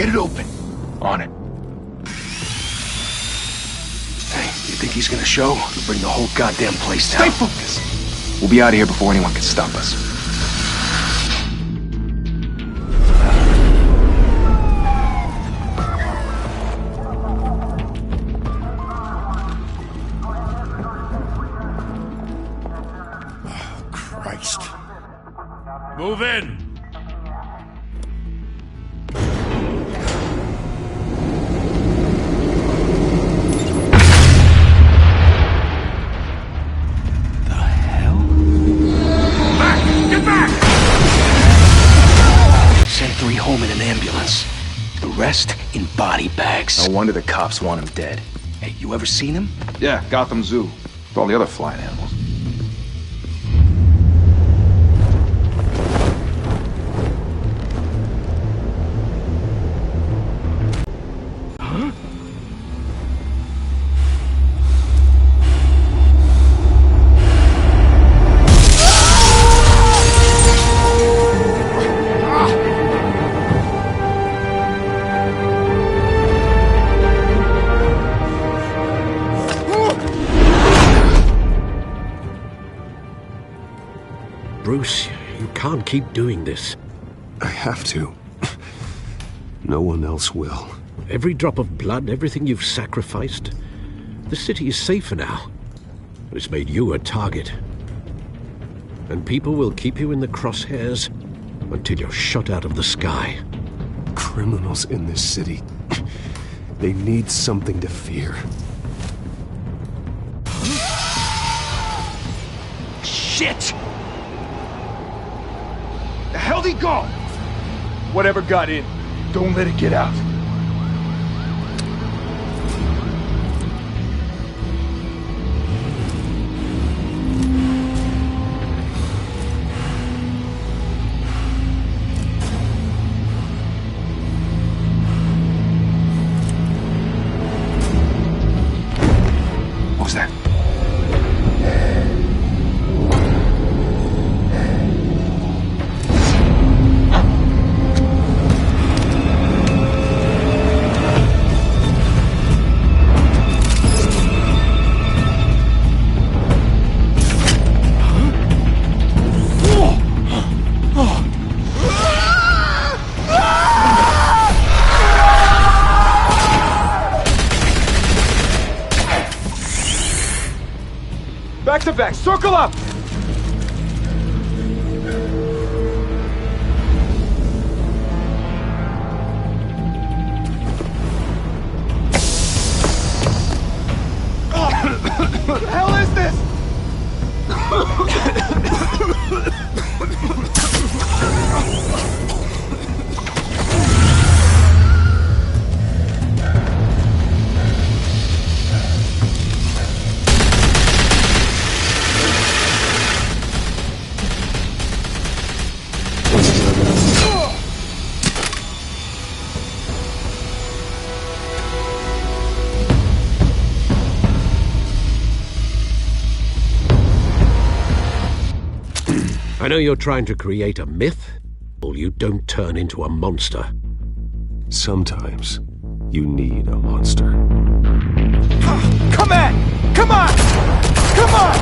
Get it open. On it. Hey, you think he's gonna show? He'll bring the whole goddamn place down. Stay focused! We'll be out of here before anyone can stop us. Oh, Christ. Move in! Sent 3 home in an ambulance. The rest in body bags. No wonder the cops want him dead. Hey, you ever seen him? Yeah, Gotham Zoo. With all the other flying animals. Bruce, you can't keep doing this. I have to. No one else will. Every drop of blood, everything you've sacrificed. The city is safer now. It's made you a target. And people will keep you in the crosshairs until you're shot out of the sky. Criminals in this city. They need something to fear. Shit! The hell'd he go? Whatever got in, don't let it get out. What was that? Back to back, circle up! What the hell is this? I know you're trying to create a myth, or you don't turn into a monster. Sometimes you need a monster. Come on! Come on! Come on!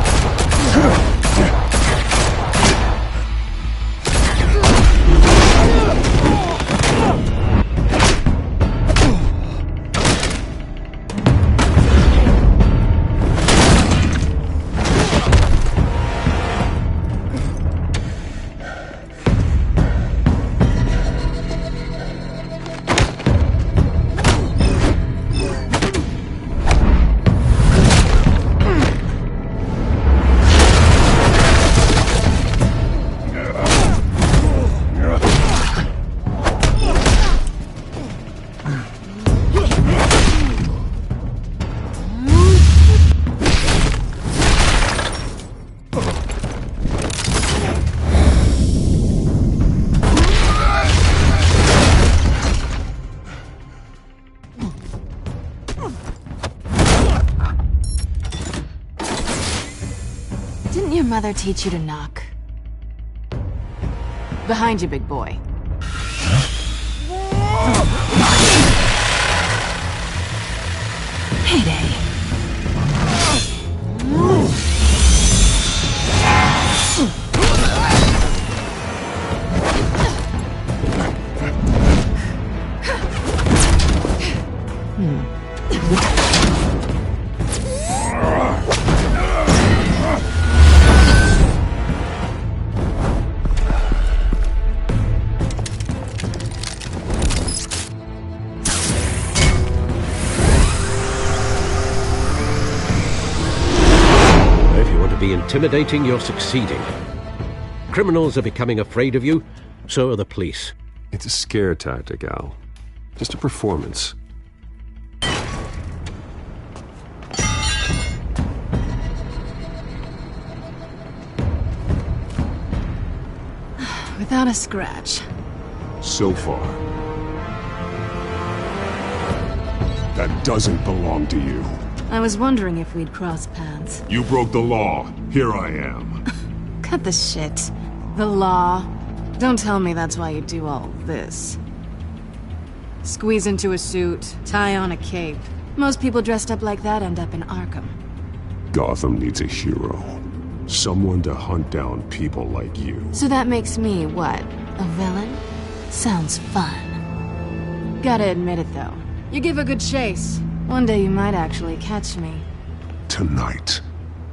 Didn't your mother teach you to knock? Behind you, big boy. Huh? Payday. Intimidating, you're succeeding. Criminals are becoming afraid of you, so are the police. It's a scare tactic, Al. Just a performance. Without a scratch. So far. That doesn't belong to you. I was wondering if we'd cross paths. You broke the law. Here I am. Cut the shit. The law. Don't tell me that's why you do all this. Squeeze into a suit, tie on a cape. Most people dressed up like that end up in Arkham. Gotham needs a hero. Someone to hunt down people like you. So that makes me, what, a villain? Sounds fun. Gotta admit it, though. You give a good chase. One day you might actually catch me. Tonight.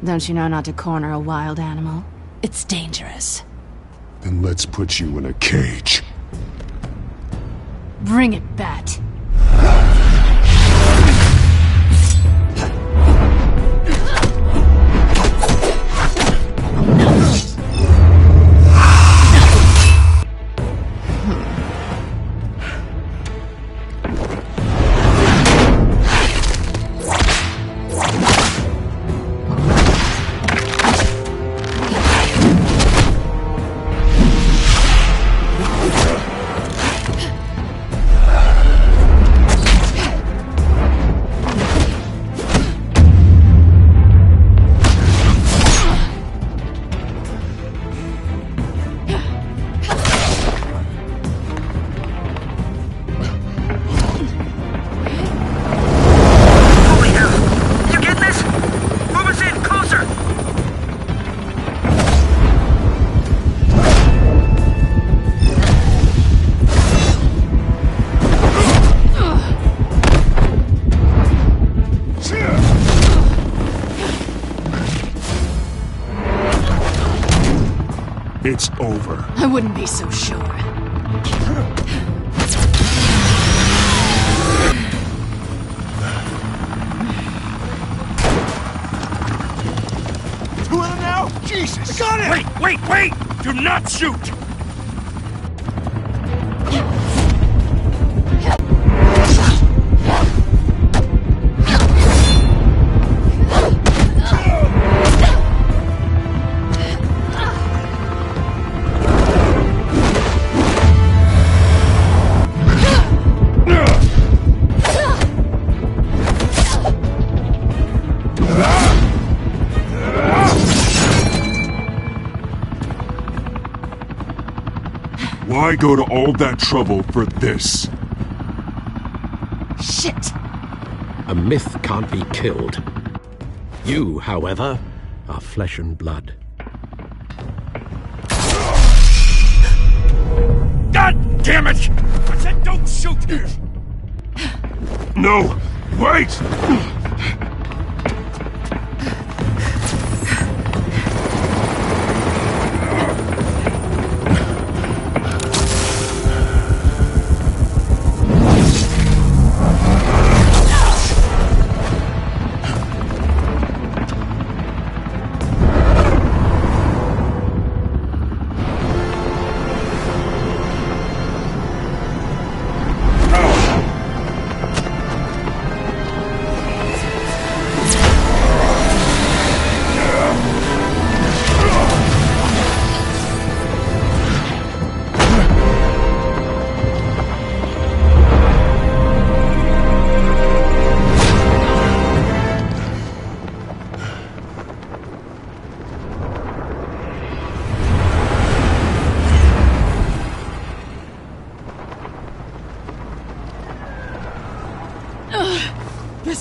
Don't you know not to corner a wild animal? It's dangerous. Then let's put you in a cage. Bring it, Bat. It's over. I wouldn't be so sure. Two of them now? Jesus! I got it! Wait! Do not shoot! Why go to all that trouble for this? Shit! A myth can't be killed. You, however, are flesh and blood. God damn it! I said don't shoot! No! Wait!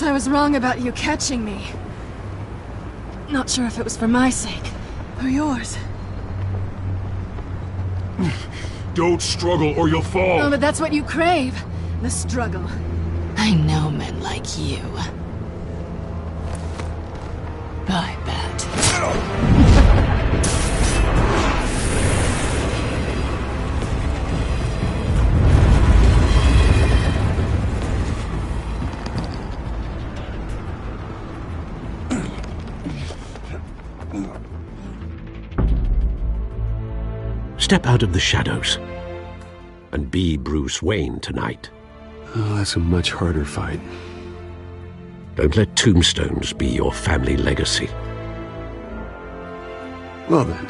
I was wrong about you catching me. Not sure if it was for my sake, or yours. Don't struggle or you'll fall! Oh, but that's what you crave. The struggle. I know men like you. I bet. Step out of the shadows and be Bruce Wayne tonight. Oh, that's a much harder fight. Don't let tombstones be your family legacy. Well then.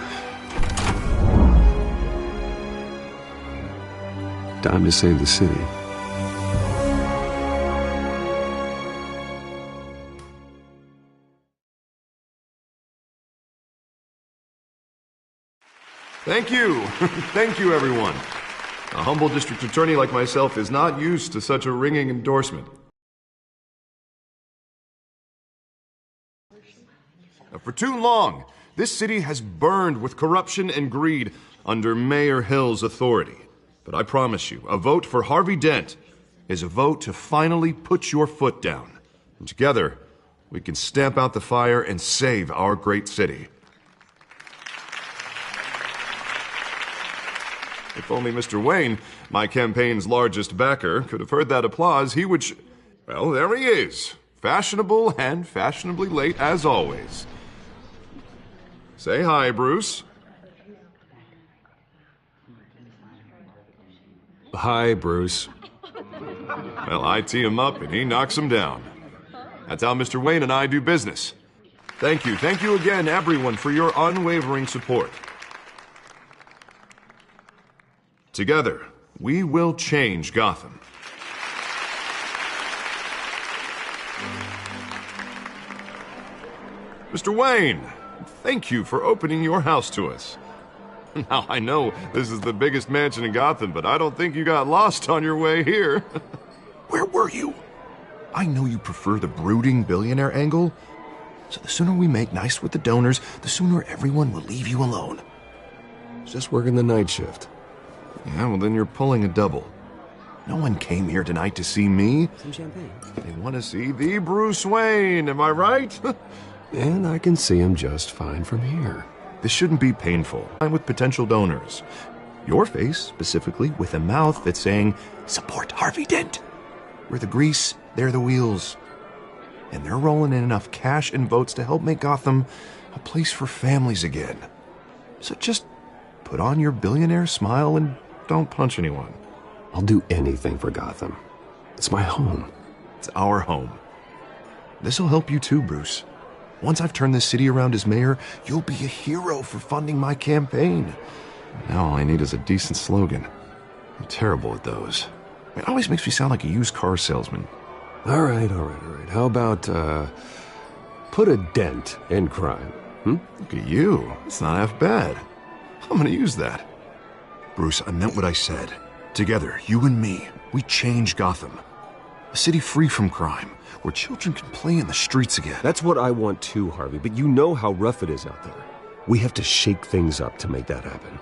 Time to save the city. Thank you. Thank you, everyone. A humble district attorney like myself is not used to such a ringing endorsement. For too long, this city has burned with corruption and greed under Mayor Hill's authority. But I promise you, a vote for Harvey Dent is a vote to finally put your foot down. And together, we can stamp out the fire and save our great city. If only Mr. Wayne, my campaign's largest backer, could have heard that applause, he would well, there he is. Fashionable and fashionably late as always. Say hi, Bruce. Hi, Bruce. Well, I tee him up and he knocks him down. That's how Mr. Wayne and I do business. Thank you again, everyone, for your unwavering support. Together, we will change Gotham. Mr. Wayne, thank you for opening your house to us. Now, I know this is the biggest mansion in Gotham, but I don't think you got lost on your way here. Where were you? I know you prefer the brooding billionaire angle, so the sooner we make nice with the donors, the sooner everyone will leave you alone. Just working the night shift. Yeah, well, then you're pulling a double. No one came here tonight to see me. Some champagne. They want to see the Bruce Wayne, am I right? And I can see him just fine from here. This shouldn't be painful. I'm with potential donors. Your face, specifically, with a mouth that's saying, support Harvey Dent. We're the grease, they're the wheels. And they're rolling in enough cash and votes to help make Gotham a place for families again. So just put on your billionaire smile and don't punch anyone. I'll do anything for Gotham. It's my home. It's our home. This'll help you too, Bruce. Once I've turned this city around as mayor, you'll be a hero for funding my campaign. Now all I need is a decent slogan. I'm terrible at those. It always makes me sound like a used car salesman. All right. How about, put a dent in crime? Look at you. It's not half bad. I'm gonna use that. Bruce, I meant what I said. Together, you and me, we change Gotham. A city free from crime, where children can play in the streets again. That's what I want too, Harvey, but you know how rough it is out there. We have to shake things up to make that happen.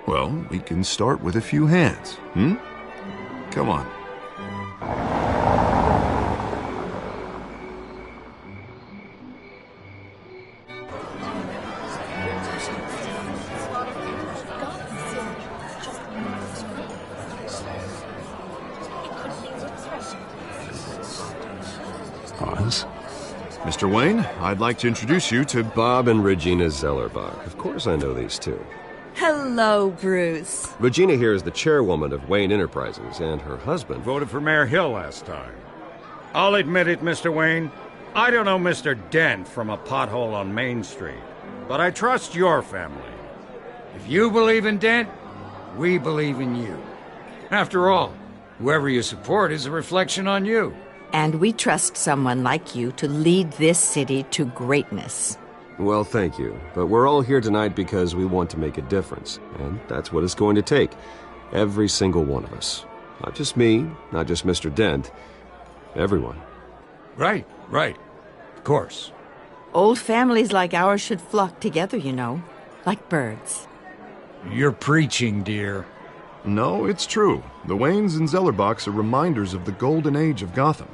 Well, we can start with a few hands, Come on. Pause. Mr. Wayne, I'd like to introduce you to Bob and Regina Zellerbach. Of course I know these two. Hello, Bruce. Regina here is the chairwoman of Wayne Enterprises, and her husband Voted for Mayor Hill last time. I'll admit it, Mr. Wayne. I don't know Mr. Dent from a pothole on Main Street, but I trust your family. If you believe in Dent, we believe in you. After all, whoever you support is a reflection on you. And we trust someone like you to lead this city to greatness. Well, thank you. But we're all here tonight because we want to make a difference. And that's what it's going to take. Every single one of us. Not just me, not just Mr. Dent. Everyone. Right. Of course. Old families like ours should flock together, you know, like birds. You're preaching, dear. No, it's true. The Waynes and Zellerbachs are reminders of the golden age of Gotham.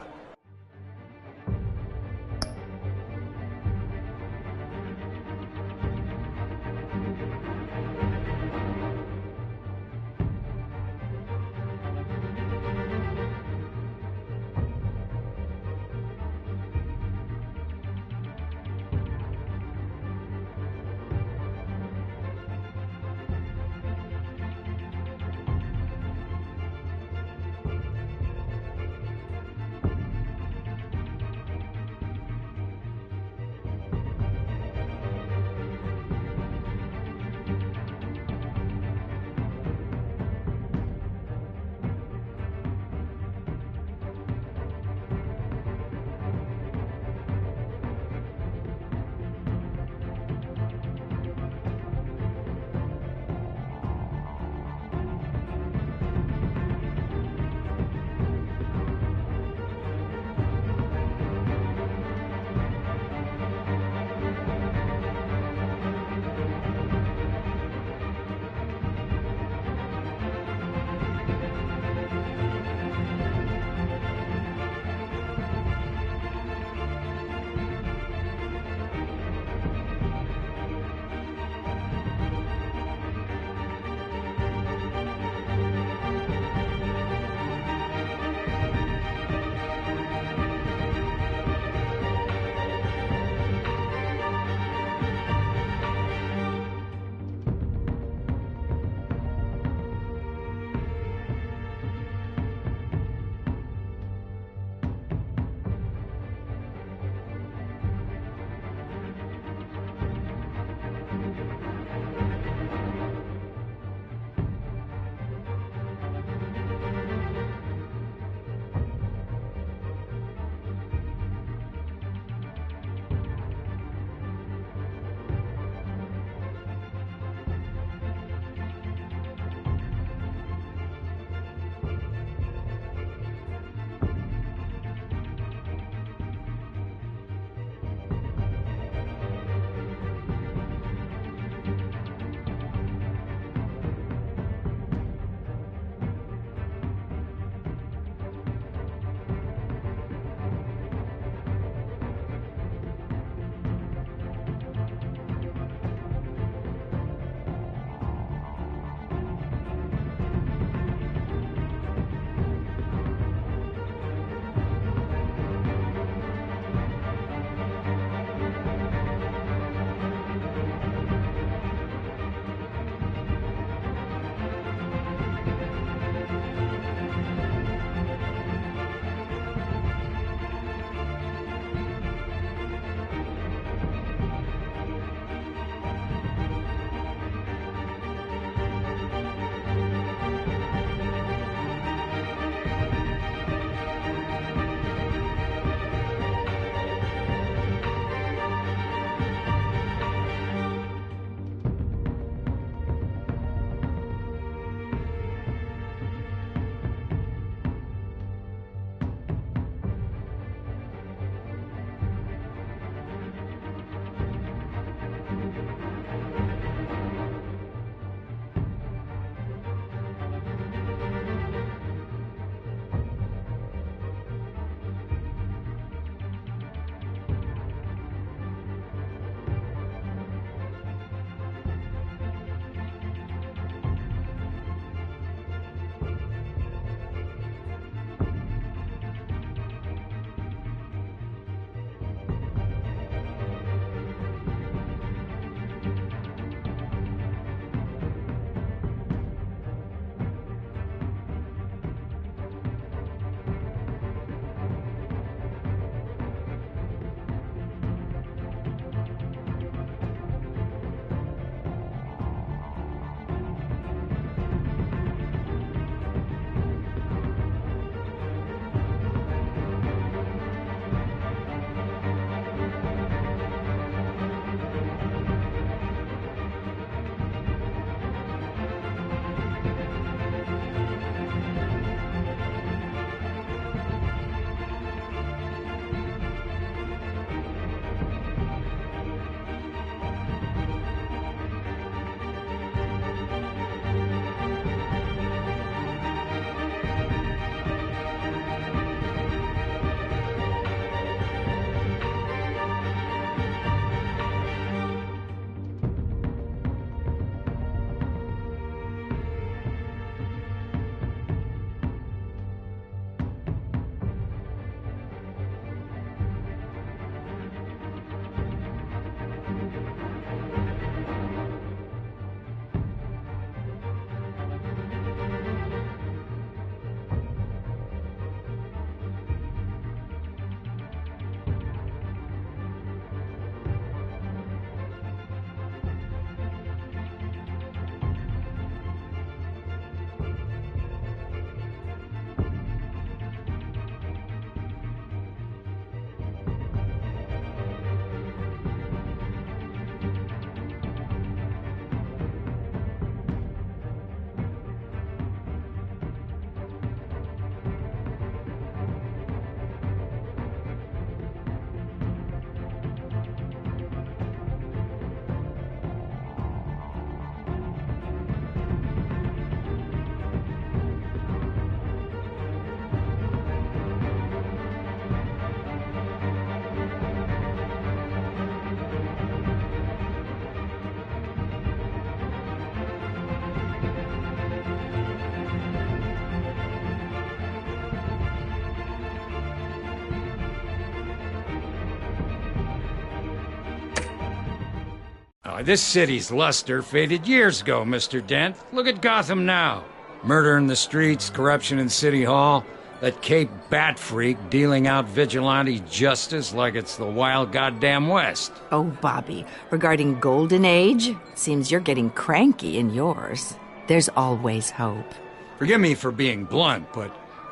This city's luster faded years ago, Mr. Dent. Look at Gotham now. Murder in the streets, corruption in City Hall, that Cape Bat freak dealing out vigilante justice like it's the wild goddamn West. Oh, Bobby, regarding Golden Age, seems you're getting cranky in yours. There's always hope. Forgive me for being blunt, but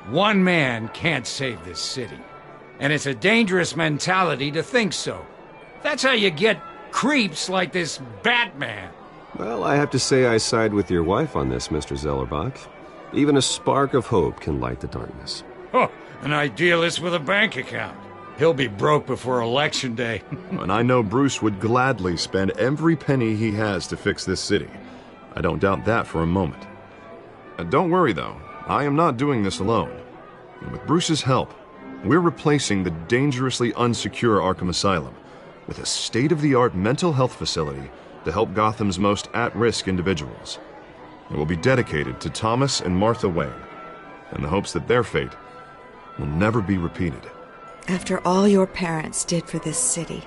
one man can't save this city. And it's a dangerous mentality to think so. That's how you get creeps like this Batman. Well, I have to say I side with your wife on this, Mr. Zellerbach. Even a spark of hope can light the darkness. Oh, an idealist with a bank account. He'll be broke before Election Day. And I know Bruce would gladly spend every penny he has to fix this city. I don't doubt that for a moment. Don't worry, though. I am not doing this alone. And with Bruce's help, we're replacing the dangerously unsecure Arkham Asylum with a state-of-the-art mental health facility to help Gotham's most at-risk individuals. It will be dedicated to Thomas and Martha Wayne, in the hopes that their fate will never be repeated. After all your parents did for this city,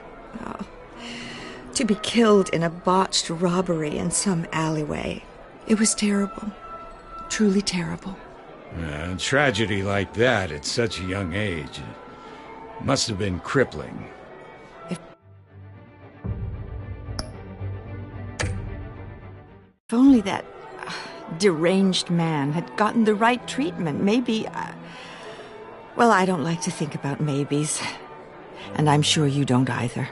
to be killed in a botched robbery in some alleyway, it was terrible. Truly terrible. A tragedy like that at such a young age must have been crippling. If only that deranged man had gotten the right treatment, maybe... well, I don't like to think about maybes. And I'm sure you don't either.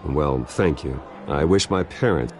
Well, thank you. I wish my parents...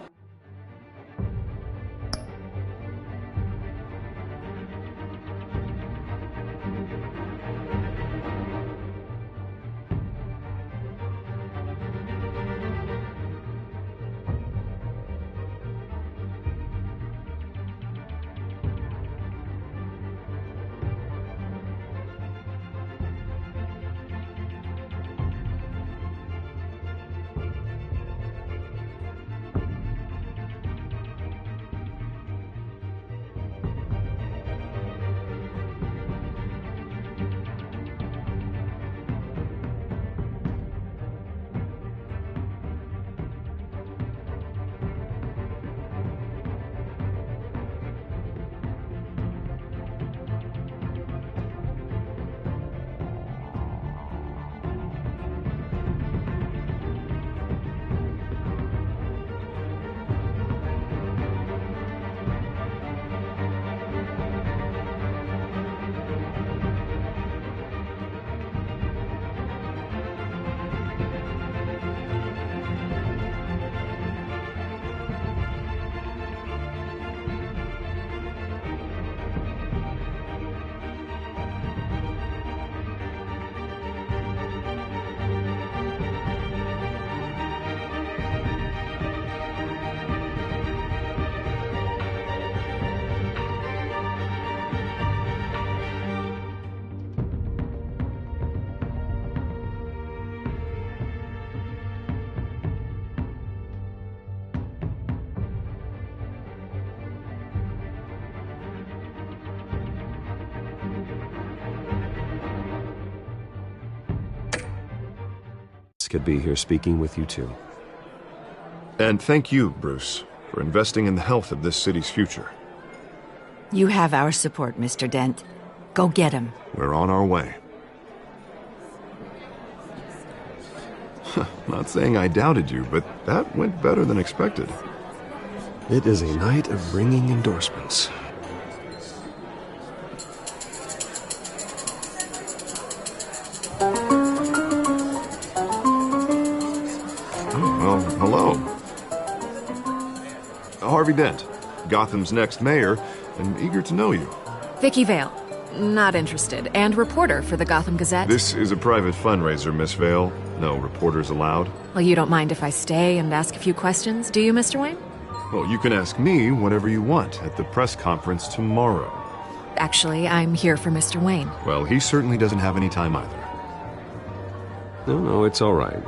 could be here speaking with you too. And thank you, Bruce, for investing in the health of this city's future. You have our support, Mr. Dent. Go get him. We're on our way. Not saying I doubted you, but that went better than expected. It is a night of ringing endorsements. Well, hello. Harvey Dent, Gotham's next mayor, and eager to know you. Vicky Vale. Not interested. And reporter for the Gotham Gazette. This is a private fundraiser, Miss Vale. No reporters allowed. Well, you don't mind if I stay and ask a few questions, do you, Mr. Wayne? Well, you can ask me whatever you want at the press conference tomorrow. Actually, I'm here for Mr. Wayne. Well, he certainly doesn't have any time either. No, it's all right.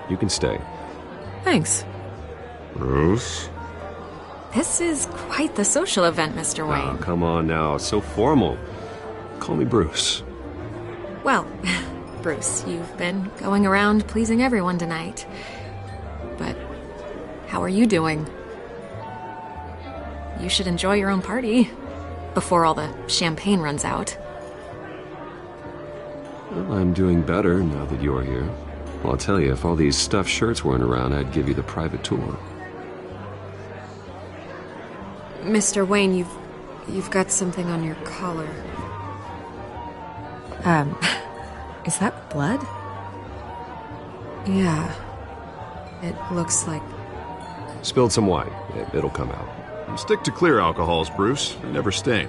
You can stay. Thanks. Bruce? This is quite the social event, Mr. Wayne. Oh, come on now. It's so formal. Call me Bruce. Well, Bruce, you've been going around pleasing everyone tonight. But How are you doing? You should enjoy your own party before all the champagne runs out. Well, I'm doing better now that you're here. Well, I'll tell you, if all these stuffed shirts weren't around, I'd give you the private tour. Mr. Wayne, you've got something on your collar. Is that blood? Yeah. It looks like... Spilled some wine. It'll come out. Stick to clear alcohols, Bruce. They never stain.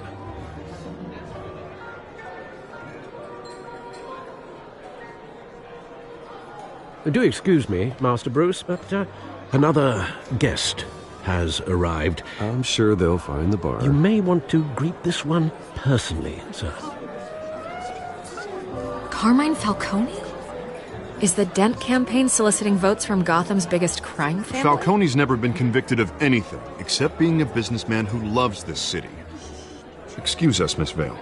Do excuse me, Master Bruce, but another guest has arrived. I'm sure they'll find the bar. You may want to greet this one personally, sir. Carmine Falcone? Is the Dent campaign soliciting votes from Gotham's biggest crime family? Falcone's never been convicted of anything, except being a businessman who loves this city. Excuse us, Miss Vale.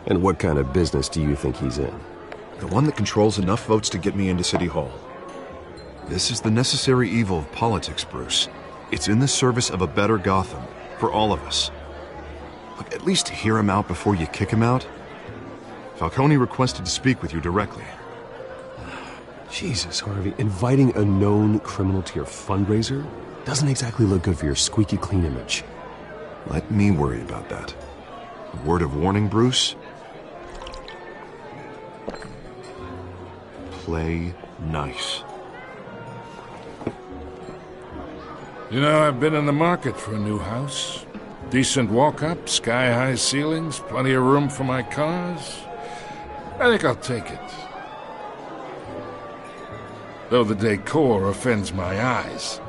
And what kind of business do you think he's in? The one that controls enough votes to get me into City Hall. This is the necessary evil of politics, Bruce. It's in the service of a better Gotham, for all of us. Look, at least hear him out before you kick him out. Falcone requested to speak with you directly. Jesus, Harvey, inviting a known criminal to your fundraiser doesn't exactly look good for your squeaky clean image. Let me worry about that. A word of warning, Bruce. Play nice. You know, I've been in the market for a new house. Decent walk-up, sky-high ceilings, plenty of room for my cars. I think I'll take it. Though the decor offends my eyes.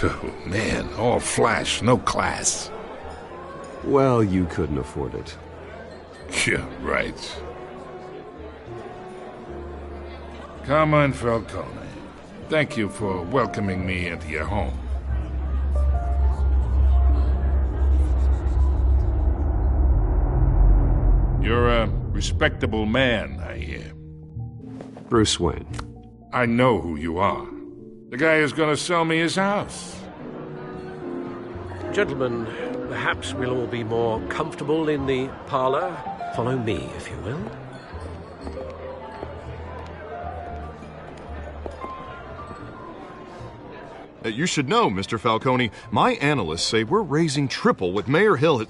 Oh, man, all flash, no class. Well, you couldn't afford it. Yeah, right. Carmine Falcone, thank you for welcoming me into your home. You're a respectable man, I hear. Bruce Wayne. I know who you are. The guy who's going to sell me his house. Gentlemen, perhaps we'll all be more comfortable in the parlor. Follow me, if you will. You should know, Mr. Falcone, my analysts say we're raising triple what Mayor Hill has...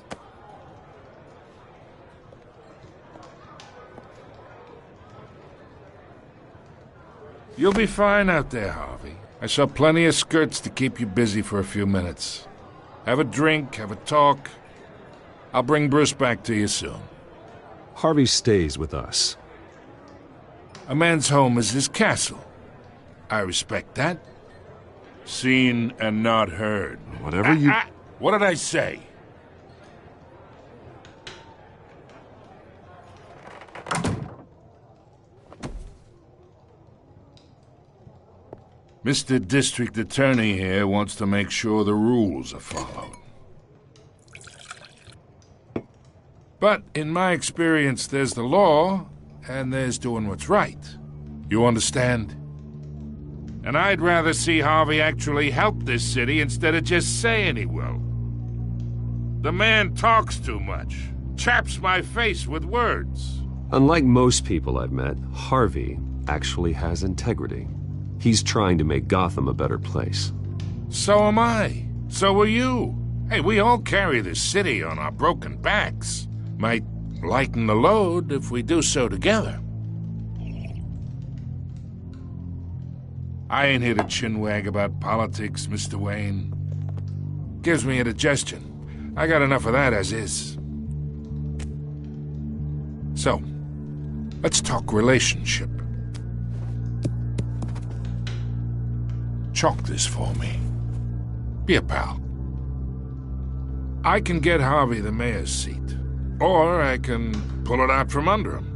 You'll be fine out there, Harvey. I saw plenty of skirts to keep you busy for a few minutes. Have a drink, have a talk. I'll bring Bruce back to you soon. Harvey stays with us. A man's home is his castle. I respect that. Seen and not heard. Whatever you... What did I say? Mr. District Attorney here wants to make sure the rules are followed. But in my experience, there's the law, and there's doing what's right. You understand? And I'd rather see Harvey actually help this city instead of just saying he will. The man talks too much, chaps my face with words. Unlike most people I've met, Harvey actually has integrity. He's trying to make Gotham a better place. So am I. So are you. Hey, we all carry this city on our broken backs. Might lighten the load if we do so together. I ain't here to chinwag about politics, Mr. Wayne. Gives me indigestion. I got enough of that as is. So, let's talk relationship. Chalk this for me. Be a pal. I can get Harvey the mayor's seat, or I can pull it out from under him.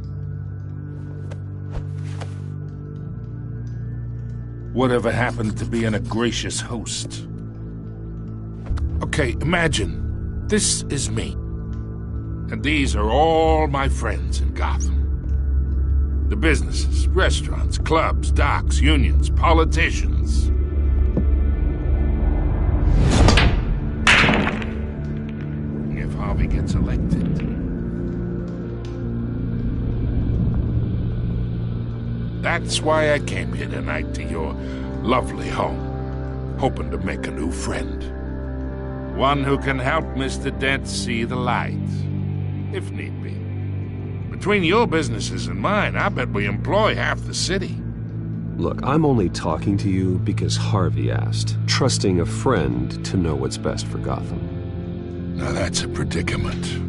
Whatever happened to being a gracious host? Okay, imagine this is me, and these are all my friends in Gotham. The businesses, restaurants, clubs, docks, unions, politicians. If Harvey gets elected. That's why I came here tonight to your lovely home, hoping to make a new friend. One who can help Mr. Dent see the light, if need be. Between your businesses and mine, I bet we employ half the city. Look, I'm only talking to you because Harvey asked, trusting a friend to know what's best for Gotham. Now that's a predicament.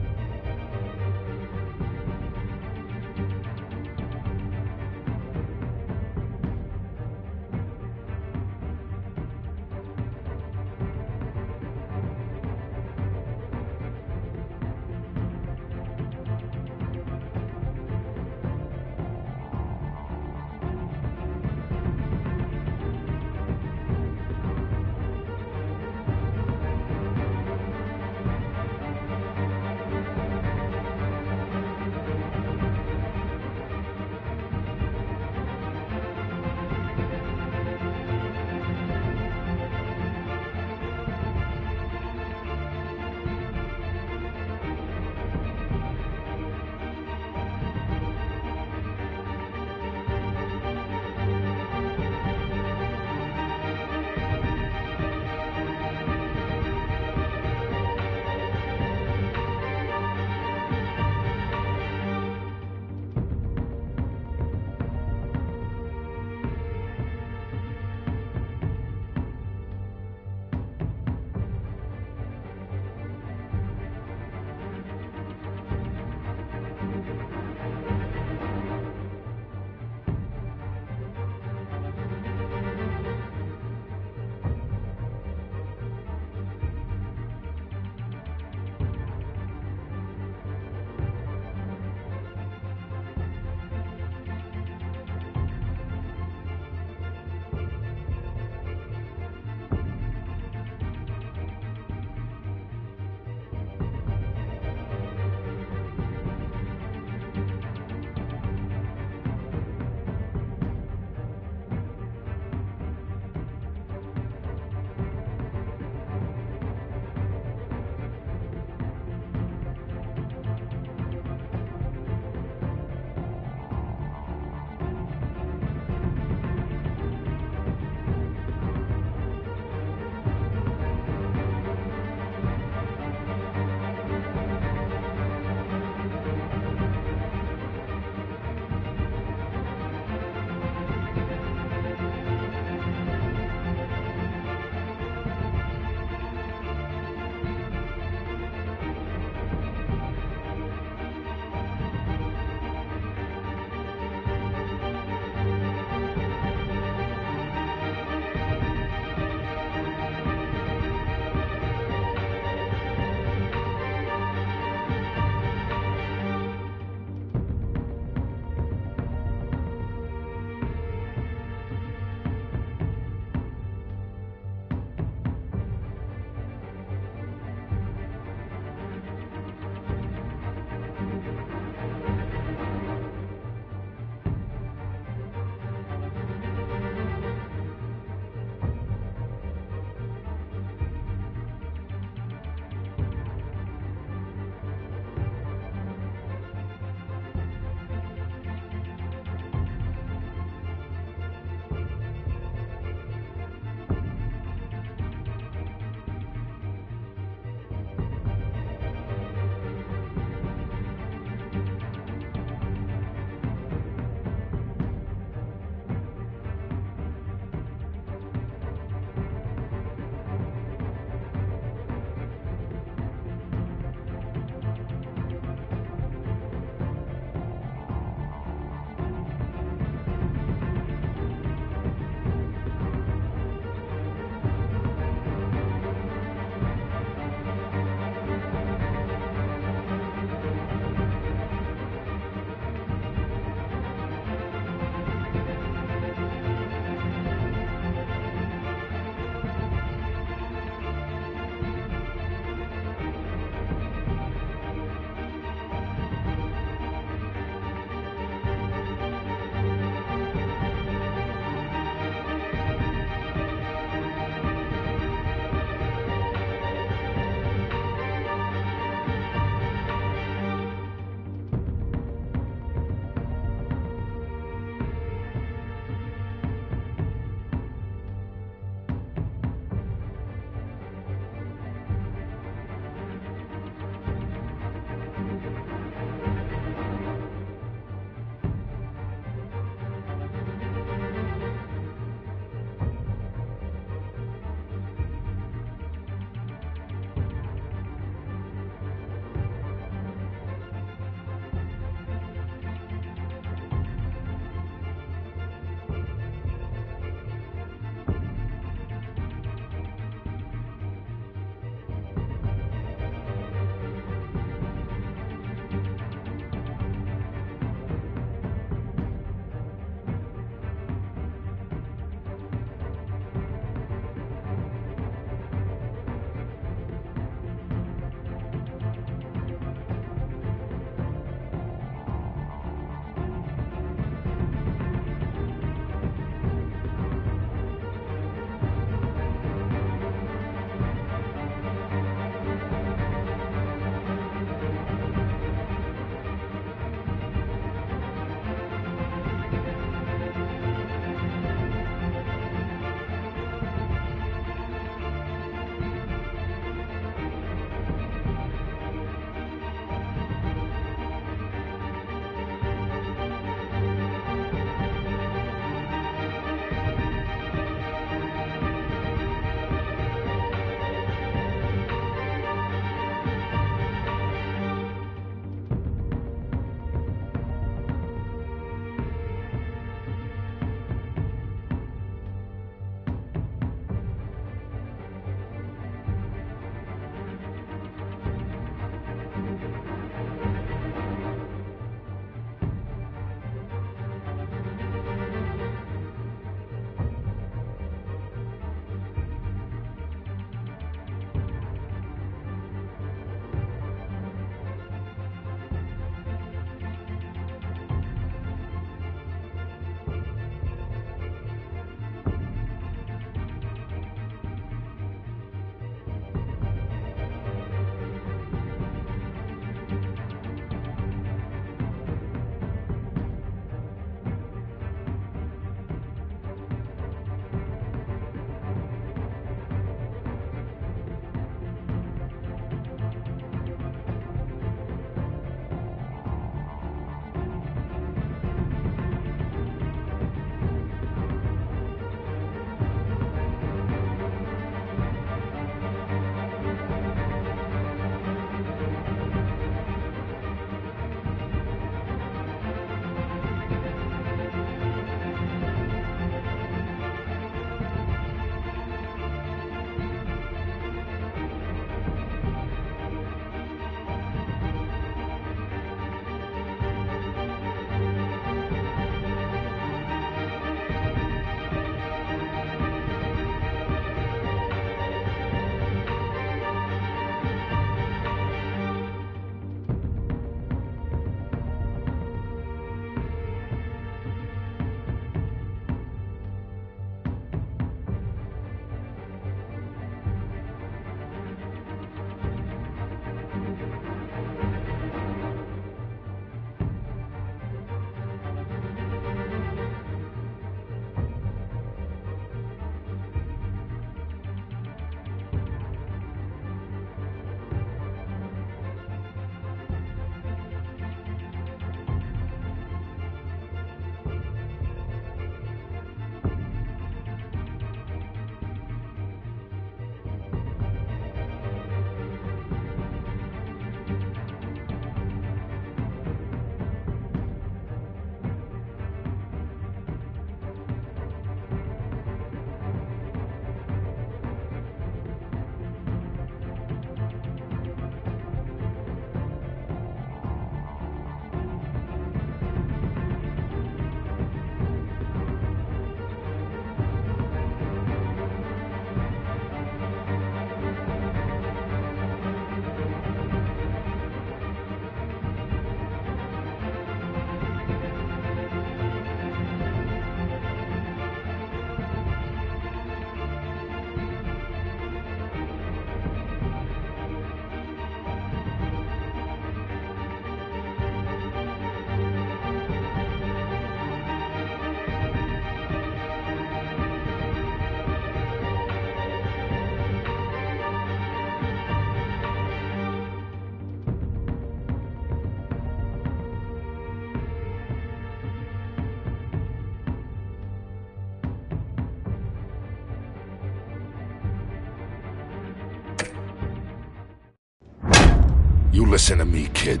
You listen to me, kid.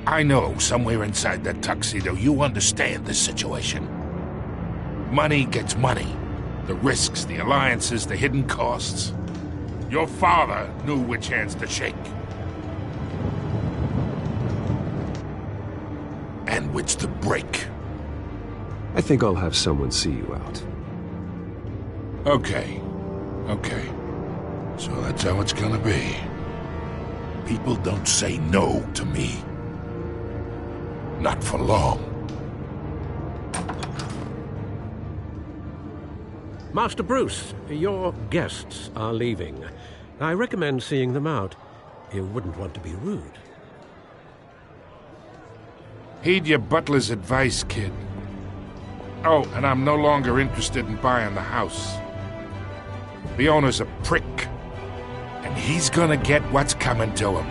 I know somewhere inside that tuxedo you understand this situation. Money gets money. The risks, the alliances, the hidden costs. Your father knew which hands to shake. And which to break. I think I'll have someone see you out. Okay. So that's how it's gonna be. People don't say no to me. Not for long. Master Bruce, your guests are leaving. I recommend seeing them out. You wouldn't want to be rude. Heed your butler's advice, kid. Oh, and I'm no longer interested in buying the house. The owner's a prick. And he's gonna get what's coming to him.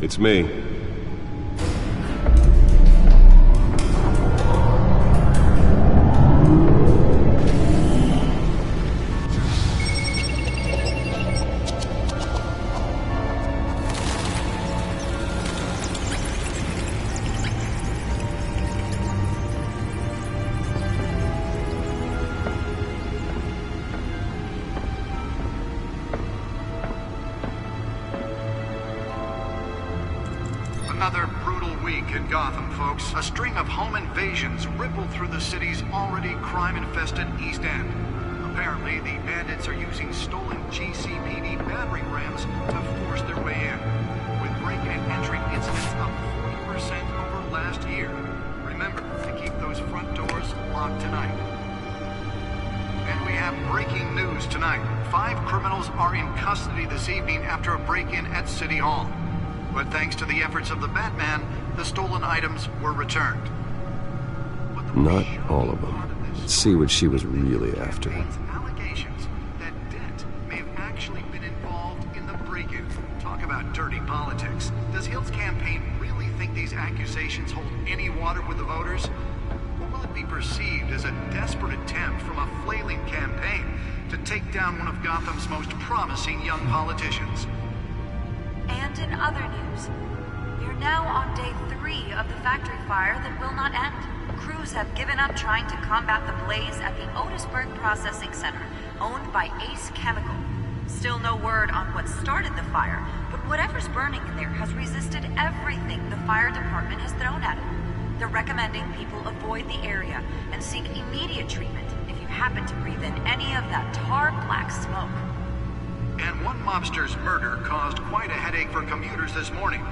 It's me. Another brutal week in Gotham, folks. A string of home invasions rippled through the city's already crime-infested East End. Apparently, the bandits are using stolen GCPD battering rams to force their way in, with break-in and entry incidents up 40% over last year. Remember to keep those front doors locked tonight. And we have breaking news tonight. 5 criminals are in custody this evening after a break-in at City Hall. But thanks to the efforts of the Batman, the stolen items were returned. Not all of them. Let's see what she was really after. Allegations that Dent may have actually been involved in the break-in. Talk about dirty politics. Does Hill's campaign really think these accusations hold any water with the voters? Or will it be perceived as a desperate attempt from a flailing campaign to take down one of Gotham's most promising young politicians? And in other news, we are now on day 3 of the factory fire that will not end. Crews have given up trying to combat the blaze at the Otisburg Processing Center, owned by Ace Chemical. Still no word on what started the fire, but whatever's burning in there has resisted everything the fire department has thrown at it. They're recommending people avoid the area and seek immediate treatment if you happen to breathe in any of that tar-black smoke. And one mobster's murder caused quite a headache for commuters this morning.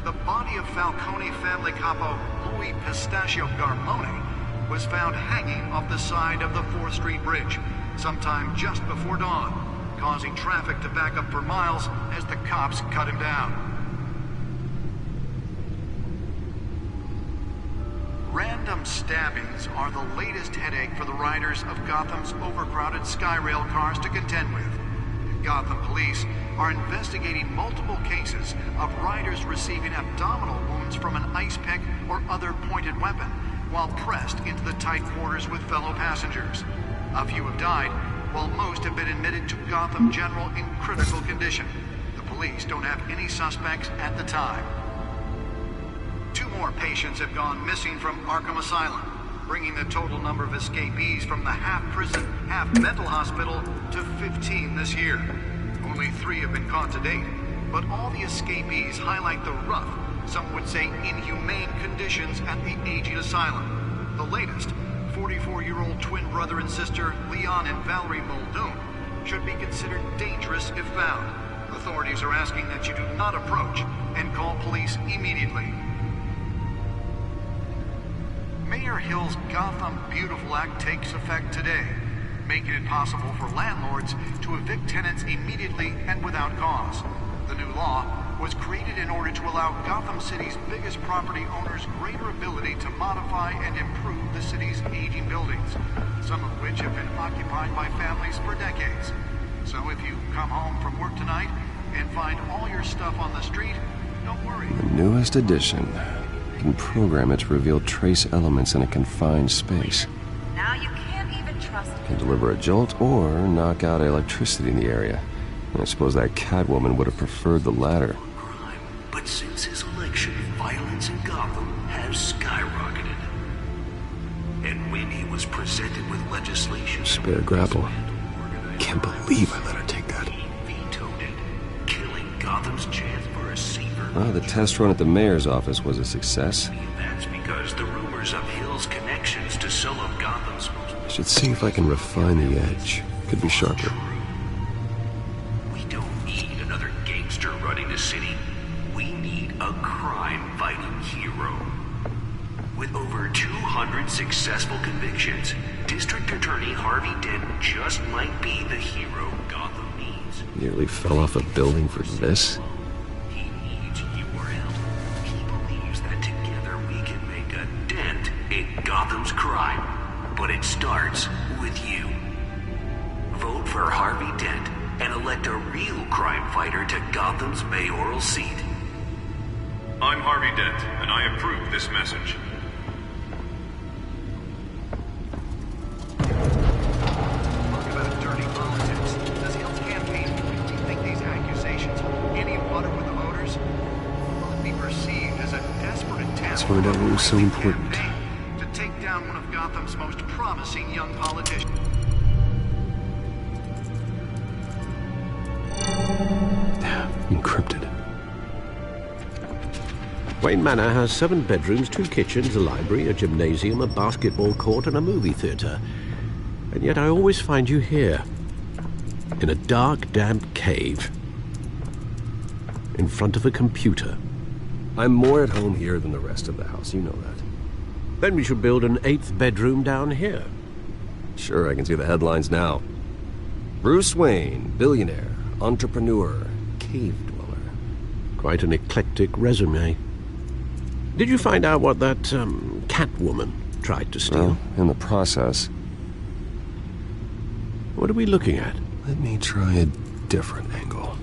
The body of Falcone family capo Louis Pistachio Garmone was found hanging off the side of the 4th Street Bridge sometime just before dawn, causing traffic to back up for miles as the cops cut him down. Random stabbings are the latest headache for the riders of Gotham's overcrowded Skyrail cars to contend with. Gotham police are investigating multiple cases of riders receiving abdominal wounds from an ice pick or other pointed weapon while pressed into the tight quarters with fellow passengers. A few have died, while most have been admitted to Gotham General in critical condition. The police don't have any suspects at the time. 2 more patients have gone missing from Arkham Asylum, bringing the total number of escapees from the half-prison, half-mental hospital to 15 this year. Only 3 have been caught to date, but all the escapees highlight the rough, some would say inhumane conditions at the aging asylum. The latest, 44-year-old twin brother and sister Leon and Valerie Muldoon, should be considered dangerous if found. Authorities are asking that you do not approach and call police immediately. Mayor Hill's Gotham Beautiful Act takes effect today, making it possible for landlords to evict tenants immediately and without cause. The new law was created in order to allow Gotham City's biggest property owners greater ability to modify and improve the city's aging buildings, some of which have been occupied by families for decades. So if you come home from work tonight and find all your stuff on the street, don't worry. The newest addition. You can program it to reveal trace elements in a confined space. Now you can't even trust It can deliver a jolt or knock out electricity in the area. I suppose that Catwoman would have preferred the latter. But since his election, violence in Gotham has skyrocketed. And when he was presented with legislation... Spare grapple. Can't believe I let her take that. He vetoed it, killing Gotham's chance for a safer... Well, the test run at the mayor's office was a success. That's because the rumors of Hill's connections to some of Gotham's most... I should see if I can refine the edge. Could be sharper. We don't need another gangster running the city. We need a crime-fighting hero. With over 200 successful convictions, District Attorney Harvey Dent just might be the hero Gotham needs. Nearly fell off a building for this? He needs your help. He believes that together we can make a dent in Gotham's crime. But it starts with you. Vote for Harvey Dent and elect a real crime fighter to Gotham's mayoral seat. I'm Harvey Dent, and I approve this message. Talk about dirty politics. Does Hill's campaign really think these accusations hold any water with the voters? Will it be perceived as a desperate attempt That's why that was so important. to take down one of Gotham's most promising young politicians? Encrypted. Wayne Manor has 7 bedrooms, 2 kitchens, a library, a gymnasium, a basketball court, and a movie theater. And yet I always find you here, in a dark, damp cave, in front of a computer. I'm more at home here than the rest of the house, you know that. Then we should build an 8th bedroom down here. Sure, I can see the headlines now. Bruce Wayne, billionaire, entrepreneur, cave dweller. Quite an eclectic resume. Did you find out what that, Catwoman tried to steal? Well, in the process. What are we looking at? Let me try a different angle.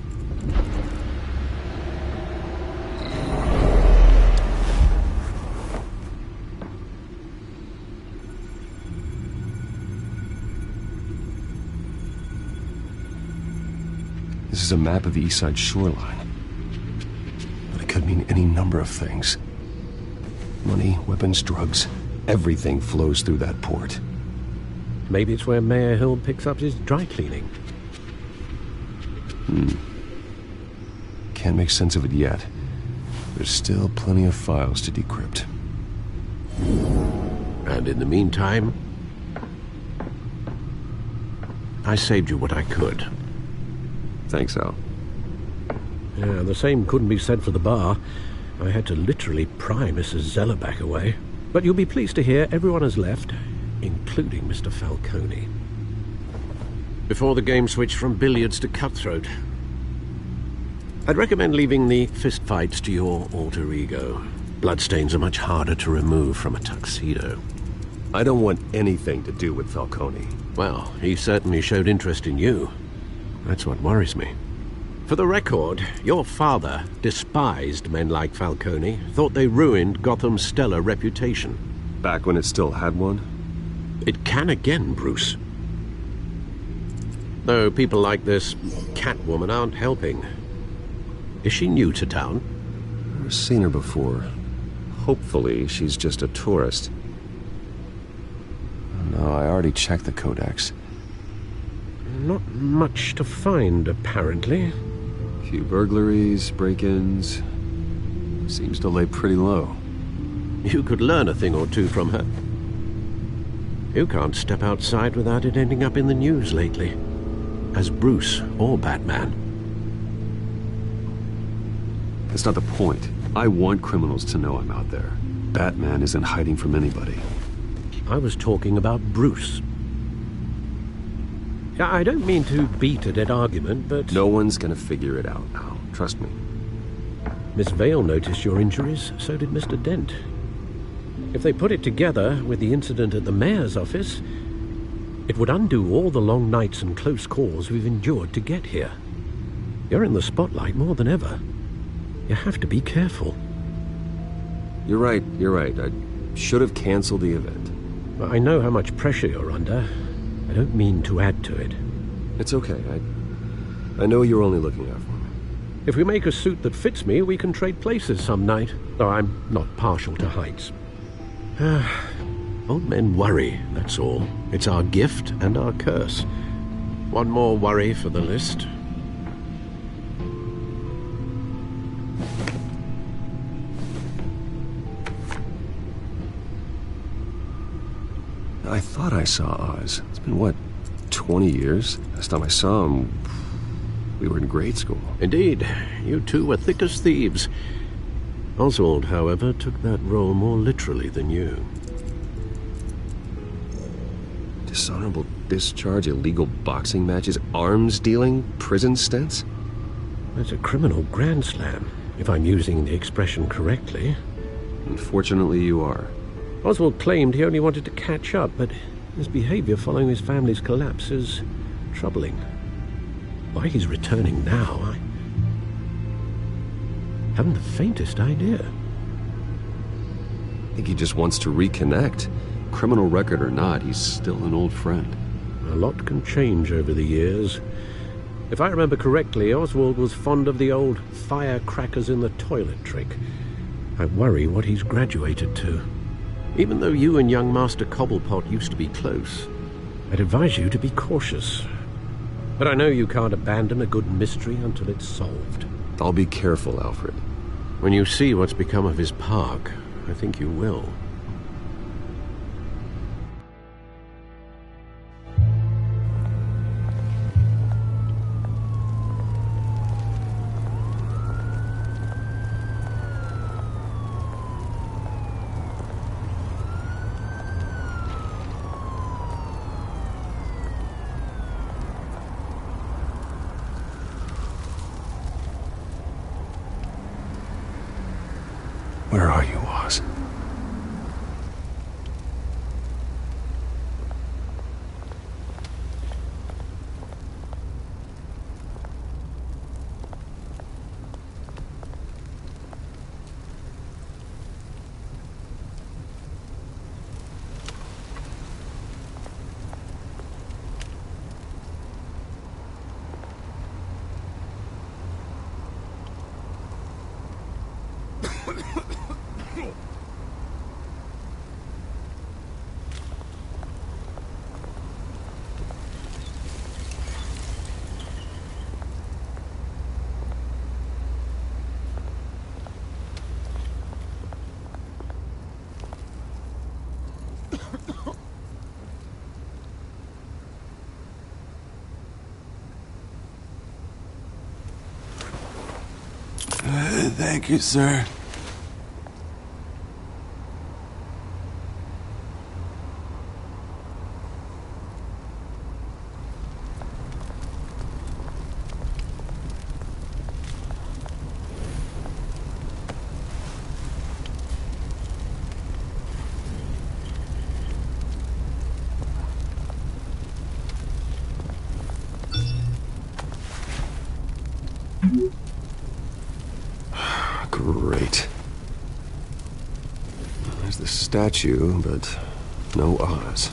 This is a map of the East Side shoreline. But it could mean any number of things. Money, weapons, drugs, everything flows through that port. Maybe it's where Mayor Hill picks up his dry cleaning. Can't make sense of it yet. There's still plenty of files to decrypt. And in the meantime, I saved you what I could. Thanks, Al. Yeah, the same couldn't be said for the bar. I had to literally pry Mrs. Zellerback away. But you'll be pleased to hear everyone has left, including Mr. Falcone. Before the game switched from billiards to cutthroat. I'd recommend leaving the fistfights to your alter ego. Bloodstains are much harder to remove from a tuxedo. I don't want anything to do with Falcone. Well, he certainly showed interest in you. That's what worries me. For the record, your father despised men like Falcone, thought they ruined Gotham's stellar reputation. Back when it still had one? It can again, Bruce. Though people like this Catwoman aren't helping. Is she new to town? I've seen her before. Hopefully, she's just a tourist. No, I already checked the codex. Not much to find, apparently. Few burglaries, break-ins. Seems to lay pretty low. You could learn a thing or two from her. You can't step outside without it ending up in the news lately. As Bruce or Batman. That's not the point. I want criminals to know I'm out there. Batman isn't hiding from anybody. I was talking about Bruce. I don't mean to beat a dead argument, but... No one's gonna figure it out, Al. Trust me. Miss Vale noticed your injuries, so did Mr. Dent. If they put it together with the incident at the mayor's office, it would undo all the long nights and close calls we've endured to get here. You're in the spotlight more than ever. You have to be careful. You're right. I should have canceled the event. I know how much pressure you're under. I don't mean to add to it. It's okay. I know you're only looking out for me. If we make a suit that fits me, we can trade places some night. Though I'm not partial to heights. Old men worry, that's all. It's our gift and our curse. One more worry for the list. I thought I saw Oz. It's been, what, 20 years? Last time I saw him, we were in grade school. Indeed. You two were thick as thieves. Oswald, however, took that role more literally than you. Dishonorable discharge, illegal boxing matches, arms dealing, prison stints? That's a criminal grand slam, if I'm using the expression correctly. Unfortunately, you are. Oswald claimed he only wanted to catch up, but his behavior following his family's collapse is troubling. Why he's returning now, I haven't the faintest idea. I think he just wants to reconnect. Criminal record or not, he's still an old friend. A lot can change over the years. If I remember correctly, Oswald was fond of the old firecrackers in the toilet trick. I worry what he's graduated to. Even though you and young Master Cobblepot used to be close, I'd advise you to be cautious. But I know you can't abandon a good mystery until it's solved. I'll be careful, Alfred. When you see what's become of his park, I think you will. Where are you, Oz? Thank you, sir. Great. There's the statue, but no Oz.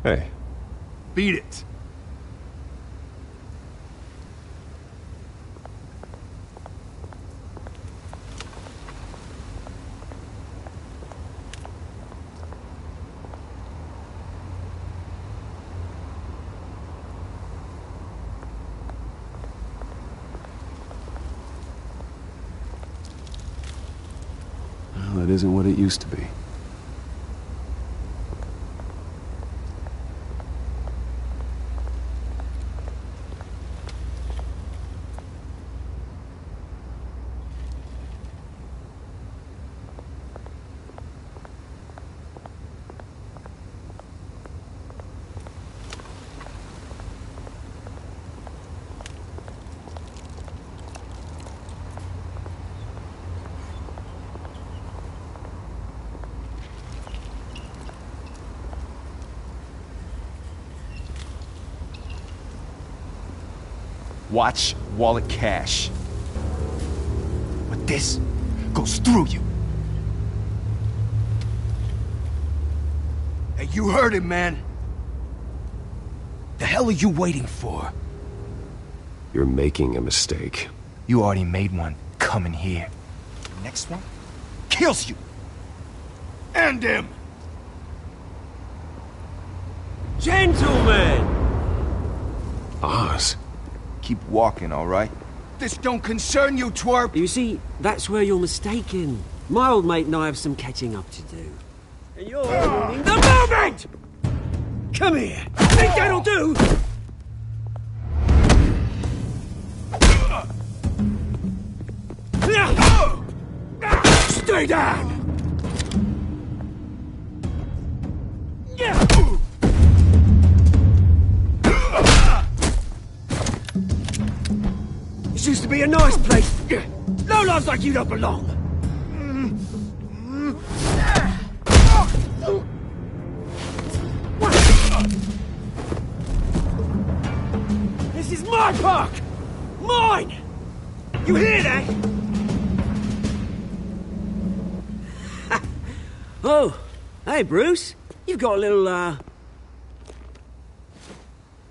Hey. Beat it. that isn't what it used to be. Watch wallet cash. But this goes through you. Hey, you heard it, man. The hell are you waiting for? You're making a mistake. You already made one coming here. The next one kills you. And him. Gentlemen! Oz. Keep walking, all right? This don't concern you, twerp! You see, that's where you're mistaken. My old mate and I have some catching up to do. And you're ruining the moment! Come here! Think that'll do? Stay down! This used to be a nice place. No lives like you don't belong. This is my park! Mine! You hear that? Oh, hey, Bruce. You've got a little,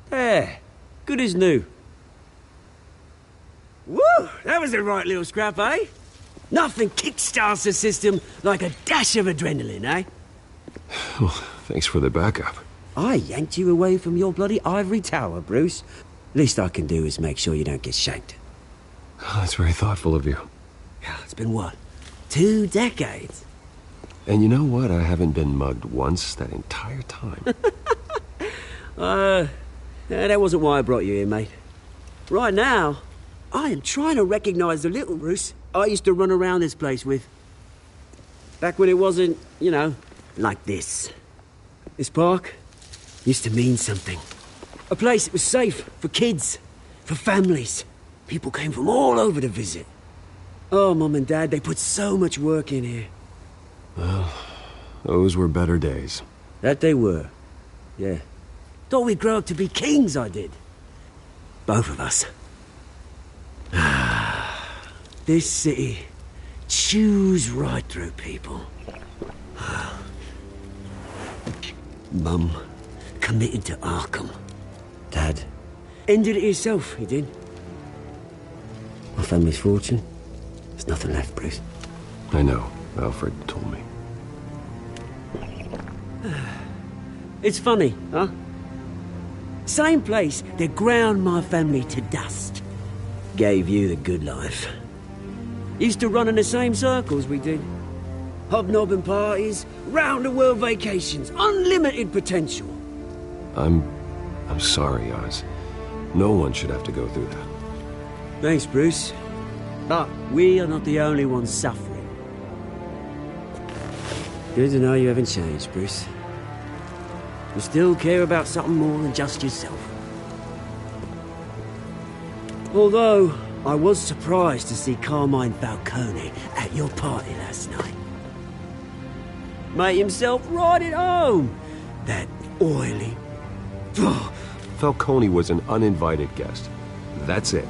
There. Good as new. Woo! That was a right little scrap, eh? Nothing kickstarts the system like a dash of adrenaline, eh? Well, thanks for the backup. I yanked you away from your bloody ivory tower, Bruce. Least I can do is make sure you don't get shanked. Oh, that's very thoughtful of you. Yeah, it's been what? 2 decades? And you know what? I haven't been mugged once that entire time. That wasn't why I brought you here, mate. Right now, I am trying to recognize the little Bruce I used to run around this place with. Back when it wasn't, you know, like this. This park used to mean something. A place that was safe for kids, for families. People came from all over to visit. Oh, Mum and Dad, they put so much work in here. Well, those were better days. That they were. Yeah. Thought we'd grow up to be kings, I did. Both of us. This city chews right through people. Mum committed to Arkham. Dad ended it himself, he did. My family's fortune. There's nothing left, Bruce. I know. Alfred told me. It's funny, huh? Same place that ground my family to dust. Gave you the good life. Used to run in the same circles we did. Hobnobbing parties, round-the-world vacations, unlimited potential. I'm sorry, Oz. No one should have to go through that. Thanks, Bruce. But we are not the only ones suffering. Good to know you haven't changed, Bruce. You still care about something more than just yourself. Although, I was surprised to see Carmine Falcone at your party last night. Made himself right at home. That oily... Falcone was an uninvited guest. That's it.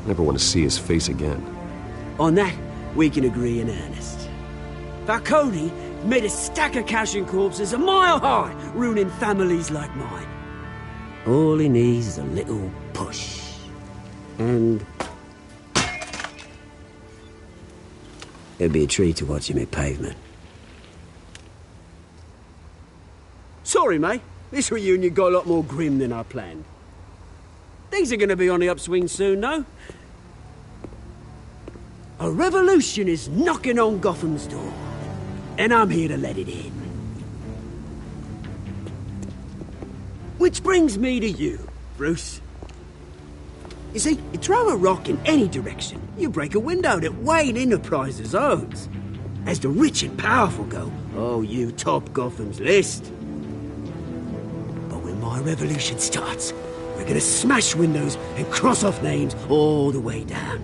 Never want to see his face again. On that, we can agree in earnest. Falcone made a stack of cashing corpses a mile high, ruining families like mine. All he needs is a little push. And... it'd be a treat to watch him hit pavement. Sorry, mate. This reunion got a lot more grim than I planned. Things are gonna be on the upswing soon, though. A revolution is knocking on Gotham's door, and I'm here to let it in. Which brings me to you, Bruce. You see, you throw a rock in any direction, you break a window that Wayne Enterprises owns. As the rich and powerful go, oh, you top Gotham's list. But when my revolution starts, we're gonna smash windows and cross off names all the way down.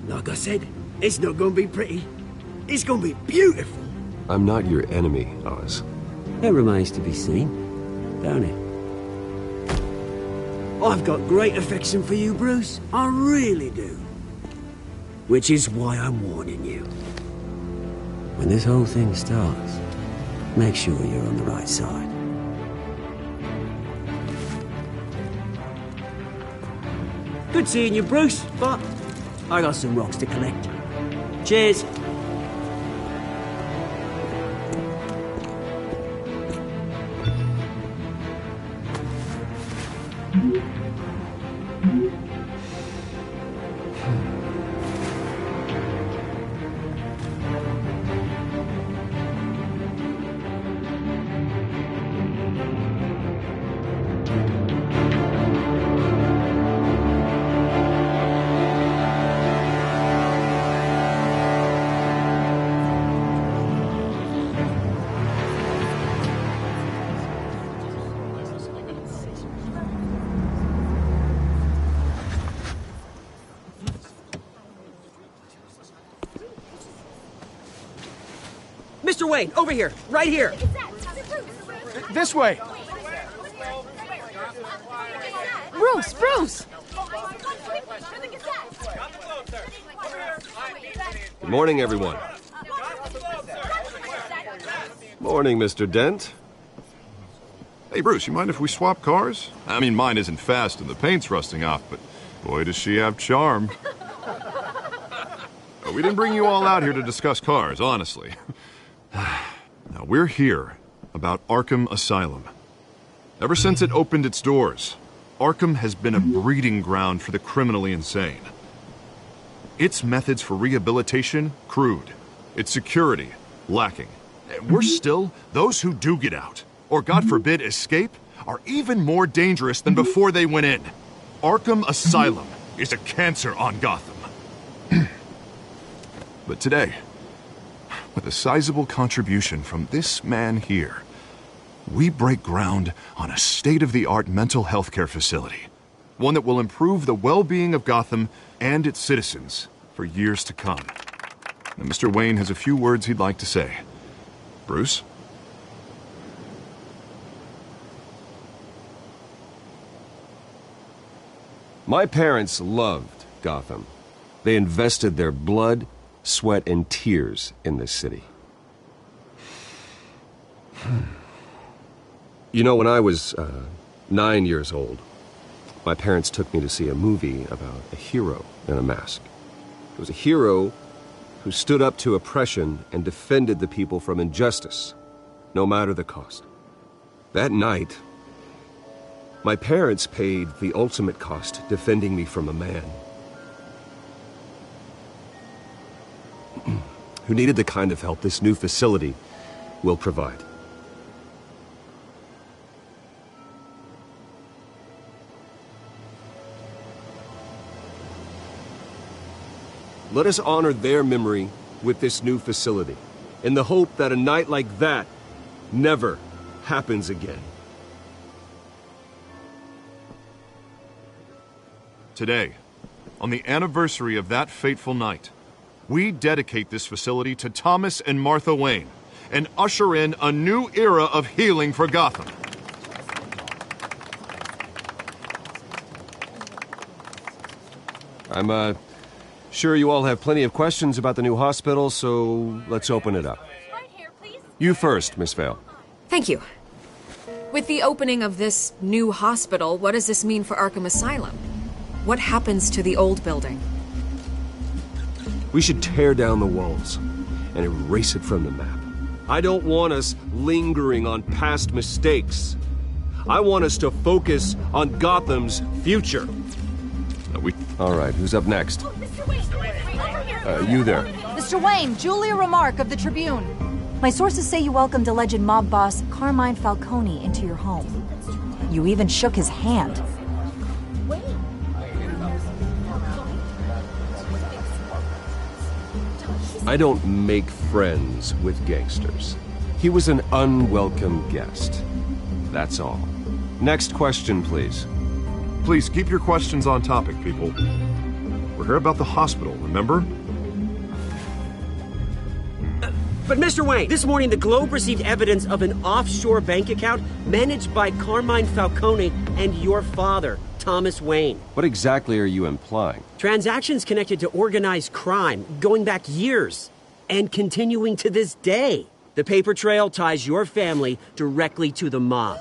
Like I said, it's not gonna be pretty. It's gonna be beautiful. I'm not your enemy, Oz. That remains to be seen, don't it? I've got great affection for you, Bruce. I really do. Which is why I'm warning you. When this whole thing starts, make sure you're on the right side. Good seeing you, Bruce, but I got some rocks to collect. Cheers. Mr. Wayne, over here, right here. This way. Bruce! Good morning, everyone. Morning, Mr. Dent. Hey, Bruce, you mind if we swap cars? I mean, mine isn't fast and the paint's rusting off, but boy, does she have charm. We didn't bring you all out here to discuss cars, honestly. Now, we're here about Arkham Asylum. Ever since it opened its doors, Arkham has been a breeding ground for the criminally insane. Its methods for rehabilitation, crude. Its security, lacking. And worse still, those who do get out, or God forbid escape, are even more dangerous than before they went in. Arkham Asylum is a cancer on Gotham. But today, with a sizable contribution from this man here, we break ground on a state-of-the-art mental health care facility. One that will improve the well-being of Gotham and its citizens for years to come. And Mr. Wayne has a few words he'd like to say. Bruce? My parents loved Gotham. They invested their blood, sweat, and tears in this city. You know, when I was 9 years old, my parents took me to see a movie about a hero in a mask. It was a hero who stood up to oppression and defended the people from injustice, no matter the cost. That night, my parents paid the ultimate cost defending me from a man who needed the kind of help this new facility will provide. Let us honor their memory with this new facility, in the hope that a night like that never happens again. Today, on the anniversary of that fateful night, we dedicate this facility to Thomas and Martha Wayne and usher in a new era of healing for Gotham. I'm sure you all have plenty of questions about the new hospital, so let's open it up. You first, Miss Vale. Thank you. With the opening of this new hospital, what does this mean for Arkham Asylum? What happens to the old building? We should tear down the walls and erase it from the map. I don't want us lingering on past mistakes. I want us to focus on Gotham's future. All right, who's up next? You there. Mr. Wayne, Julia Remark of the Tribune. My sources say you welcomed alleged mob boss Carmine Falcone into your home. You even shook his hand. I don't make friends with gangsters. He was an unwelcome guest. That's all. Next question, please. Please keep your questions on topic, people. We're here about the hospital, remember? But Mr. Wayne, this morning the Globe received evidence of an offshore bank account managed by Carmine Falcone and your father, Thomas Wayne. What exactly are you implying? Transactions connected to organized crime going back years and continuing to this day. The paper trail ties your family directly to the mob.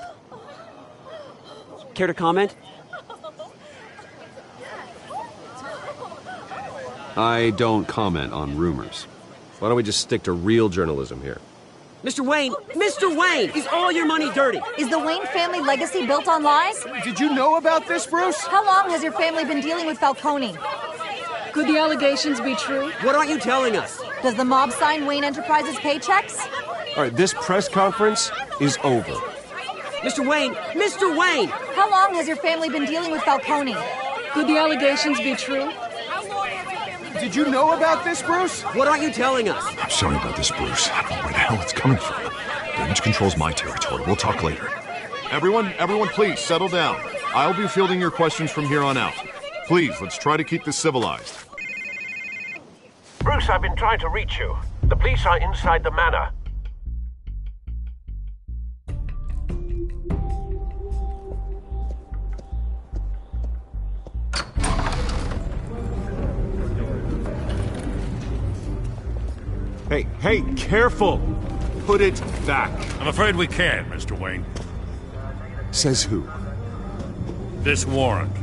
Care to comment? I don't comment on rumors. Why don't we just stick to real journalism here? Mr. Wayne, is all your money dirty? Is the Wayne family legacy built on lies? Did you know about this, Bruce? How long has your family been dealing with Falcone? Could the allegations be true? What aren't you telling us? Does the mob sign Wayne Enterprises paychecks? All right, this press conference is over. Mr. Wayne! How long has your family been dealing with Falcone? Could the allegations be true? Did you know about this, Bruce? What aren't you telling us? I'm sorry about this, Bruce. I don't know where the hell it's coming from. Damage control's my territory. We'll talk later. Everyone, please, settle down. I'll be fielding your questions from here on out. Please, let's try to keep this civilized. Bruce, I've been trying to reach you. The police are inside the manor. Hey, careful! Put it back. I'm afraid we can't, Mr. Wayne. Says who? This warrant.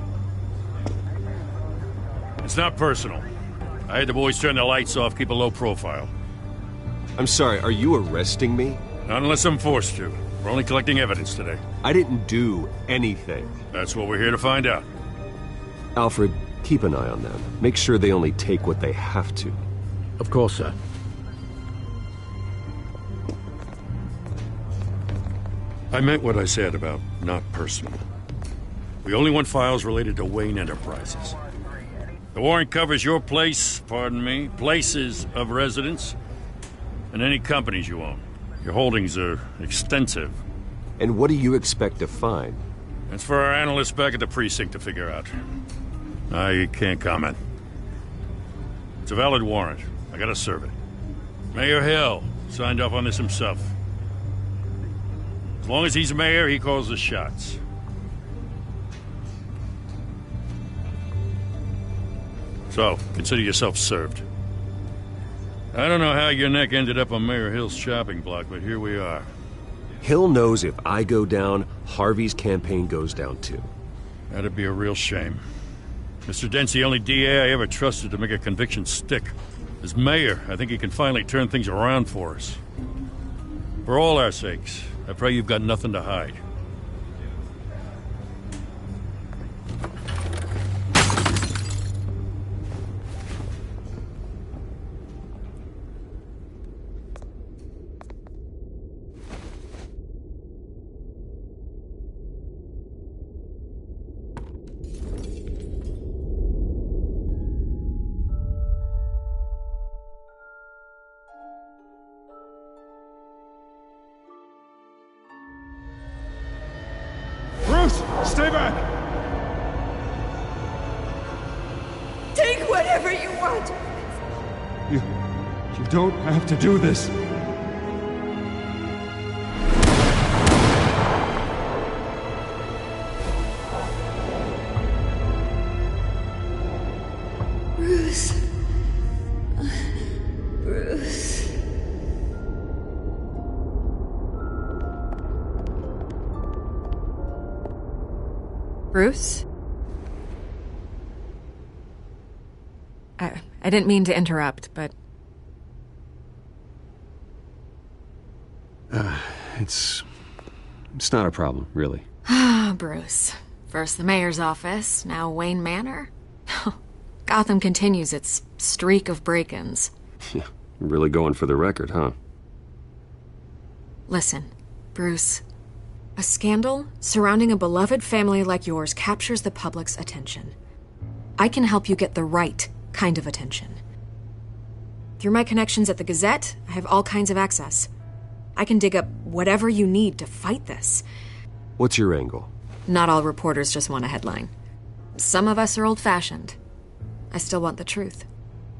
It's not personal. I had the boys turn the lights off, keep a low profile. I'm sorry, are you arresting me? Not unless I'm forced to. We're only collecting evidence today. I didn't do anything. That's what we're here to find out. Alfred, keep an eye on them. Make sure they only take what they have to. Of course, sir. I meant what I said about not personal. We only want files related to Wayne Enterprises. The warrant covers your places of residence, and any companies you own. Your holdings are extensive. And what do you expect to find? That's for our analysts back at the precinct to figure out. I can't comment. It's a valid warrant. I gotta serve it. Mayor Hill signed off on this himself. As long as he's mayor, he calls the shots. So, consider yourself served. I don't know how your neck ended up on Mayor Hill's shopping block, but here we are. Hill knows if I go down, Harvey's campaign goes down too. That'd be a real shame. Mr. Dent's the only DA I ever trusted to make a conviction stick. As mayor, I think he can finally turn things around for us. For all our sakes, I pray you've got nothing to hide. Stay back! Take whatever you want! You don't have to do this. Bruce. Bruce. Bruce? I didn't mean to interrupt, but... It's not a problem, really. Ah, Bruce. First the mayor's office, now Wayne Manor. Gotham continues its streak of break-ins. Yeah, really going for the record, huh? Listen, Bruce. A scandal surrounding a beloved family like yours captures the public's attention. I can help you get the right kind of attention. Through my connections at the Gazette, I have all kinds of access. I can dig up whatever you need to fight this. What's your angle? Not all reporters just want a headline. Some of us are old-fashioned. I still want the truth.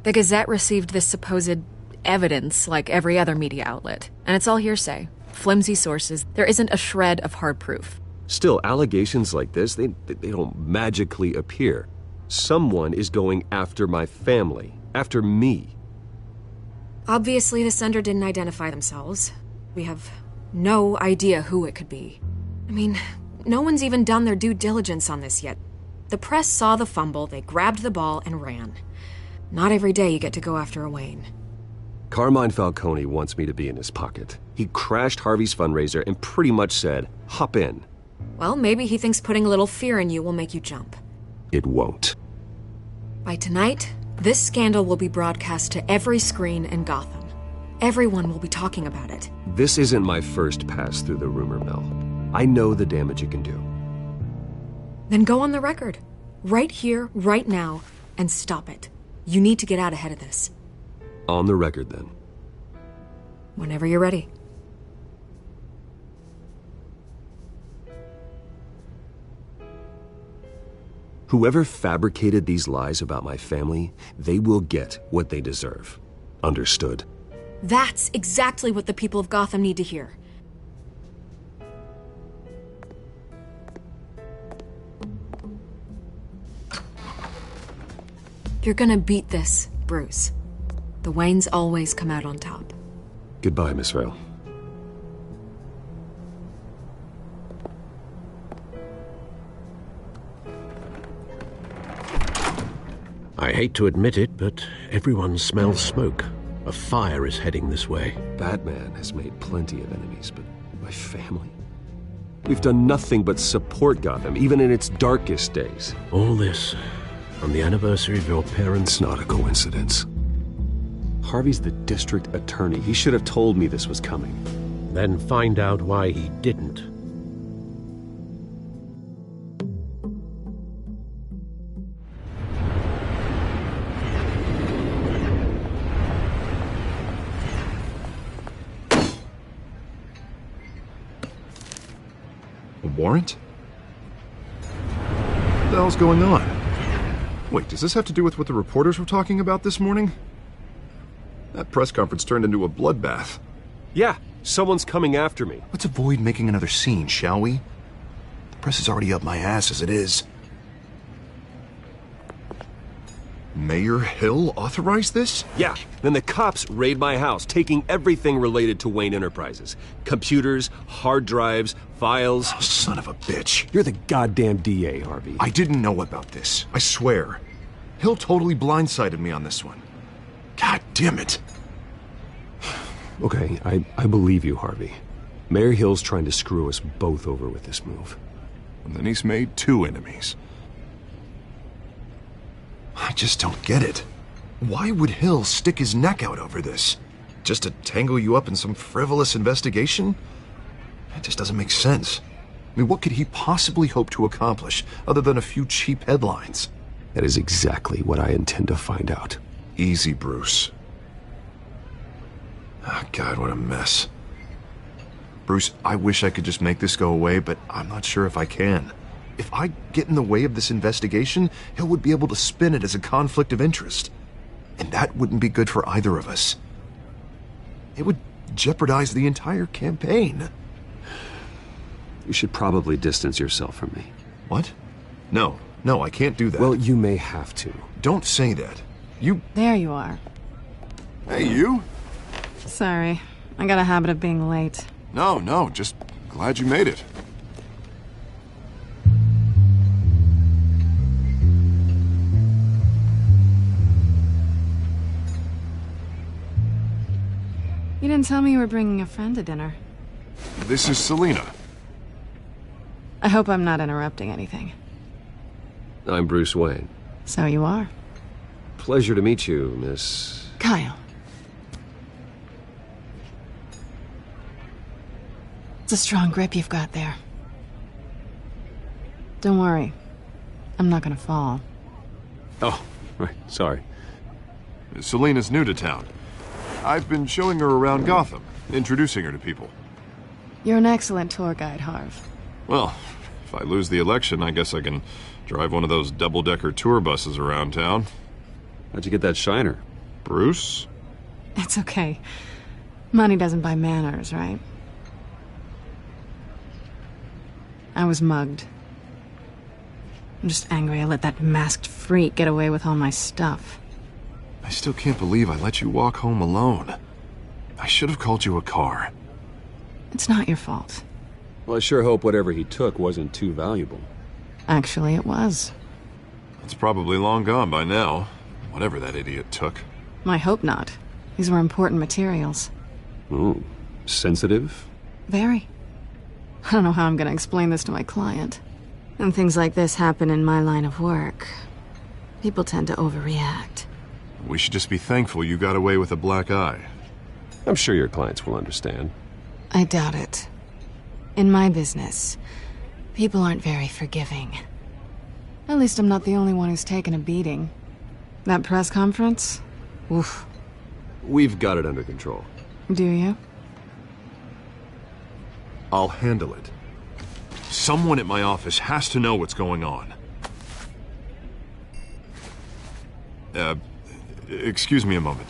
The Gazette received this supposed evidence like every other media outlet, and it's all hearsay. Flimsy sources. There isn't a shred of hard proof. Still, allegations like this, they don't magically appear. Someone is going after my family, after me. Obviously, the sender didn't identify themselves. We have no idea who it could be. I mean, no one's even done their due diligence on this yet. The press saw the fumble, they grabbed the ball and ran. Not every day you get to go after a Wayne. Carmine Falcone wants me to be in his pocket. He crashed Harvey's fundraiser and pretty much said, hop in. Well, maybe he thinks putting a little fear in you will make you jump. It won't. By tonight, this scandal will be broadcast to every screen in Gotham. Everyone will be talking about it. This isn't my first pass through the rumor mill. I know the damage it can do. Then go on the record. Right here, right now, and stop it. You need to get out ahead of this. On the record, then. Whenever you're ready. Whoever fabricated these lies about my family, they will get what they deserve. Understood? That's exactly what the people of Gotham need to hear. You're gonna beat this, Bruce. The Waynes always come out on top. Goodbye, Miss Rail. I hate to admit it, but everyone smells smoke. A fire is heading this way. Batman has made plenty of enemies, but my family? We've done nothing but support Gotham, even in its darkest days. All this on the anniversary of your parents' It's not a coincidence. Harvey's the district attorney. He should have told me this was coming. Then find out why he didn't. A warrant? What the hell's going on? Wait, does this have to do with what the reporters were talking about this morning? That press conference turned into a bloodbath. Yeah, someone's coming after me. Let's avoid making another scene, shall we? The press is already up my ass as it is. Mayor Hill authorized this? Yeah, then the cops raid my house, taking everything related to Wayne Enterprises. Computers, hard drives, files. Oh, son of a bitch. You're the goddamn DA, Harvey. I didn't know about this. I swear. Hill totally blindsided me on this one. God damn it. Okay, I believe you, Harvey. Mayor Hill's trying to screw us both over with this move. And then he's made two enemies. I just don't get it. Why would Hill stick his neck out over this? Just to tangle you up in some frivolous investigation? It just doesn't make sense. I mean, what could he possibly hope to accomplish other than a few cheap headlines? That is exactly what I intend to find out. Easy, Bruce. Oh, God, what a mess. Bruce, I wish I could just make this go away, but I'm not sure if I can. If I get in the way of this investigation, Hill would be able to spin it as a conflict of interest. And that wouldn't be good for either of us. It would jeopardize the entire campaign. You should probably distance yourself from me. What? No, I can't do that. Well, you may have to. Don't say that. You... There you are. Hey, you? Sorry. I got a habit of being late. No, just glad you made it. You didn't tell me you were bringing a friend to dinner. This is Selina. I hope I'm not interrupting anything. I'm Bruce Wayne. So you are. Pleasure to meet you, Miss... Kyle. It's a strong grip you've got there. Don't worry. I'm not gonna fall. Oh, right, sorry. Selena's new to town. I've been showing her around Gotham, introducing her to people. You're an excellent tour guide, Harv. Well, if I lose the election, I guess I can drive one of those double-decker tour buses around town. How'd you get that shiner? Bruce? It's okay. Money doesn't buy manners, right? I was mugged. I'm just angry I let that masked freak get away with all my stuff. I still can't believe I let you walk home alone. I should have called you a car. It's not your fault. Well, I sure hope whatever he took wasn't too valuable. Actually, it was. It's probably long gone by now, whatever that idiot took. I hope not. These were important materials. Ooh, sensitive? Very. I don't know how I'm gonna explain this to my client. And things like this happen in my line of work. People tend to overreact. We should just be thankful you got away with a black eye. I'm sure your clients will understand. I doubt it. In my business, people aren't very forgiving. At least I'm not the only one who's taken a beating. That press conference? Oof. We've got it under control. Do you? I'll handle it. Someone at my office has to know what's going on. Excuse me a moment.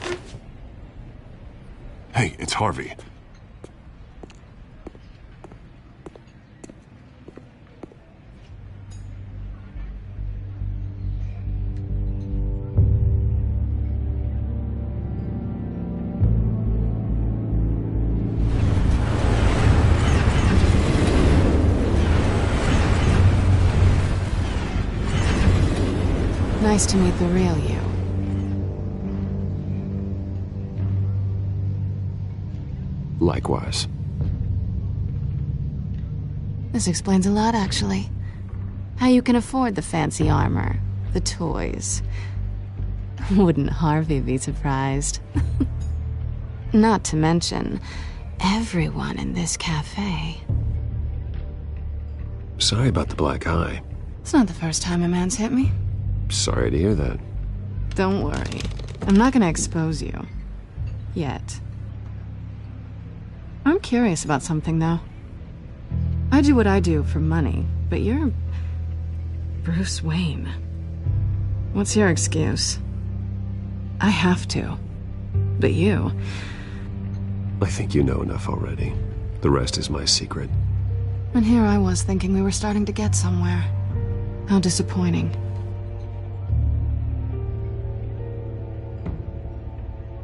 Hey, it's Harvey. Nice to meet the real you. Likewise. This explains a lot, actually. How you can afford the fancy armor, the toys. Wouldn't Harvey be surprised? Not to mention, everyone in this cafe. Sorry about the black eye. It's not the first time a man's hit me. Sorry to hear that. Don't worry. I'm not gonna expose you. Yet. I'm curious about something, though. I do what I do for money, but you're... Bruce Wayne. What's your excuse? I have to. But you... I think you know enough already. The rest is my secret. And here I was thinking we were starting to get somewhere. How disappointing.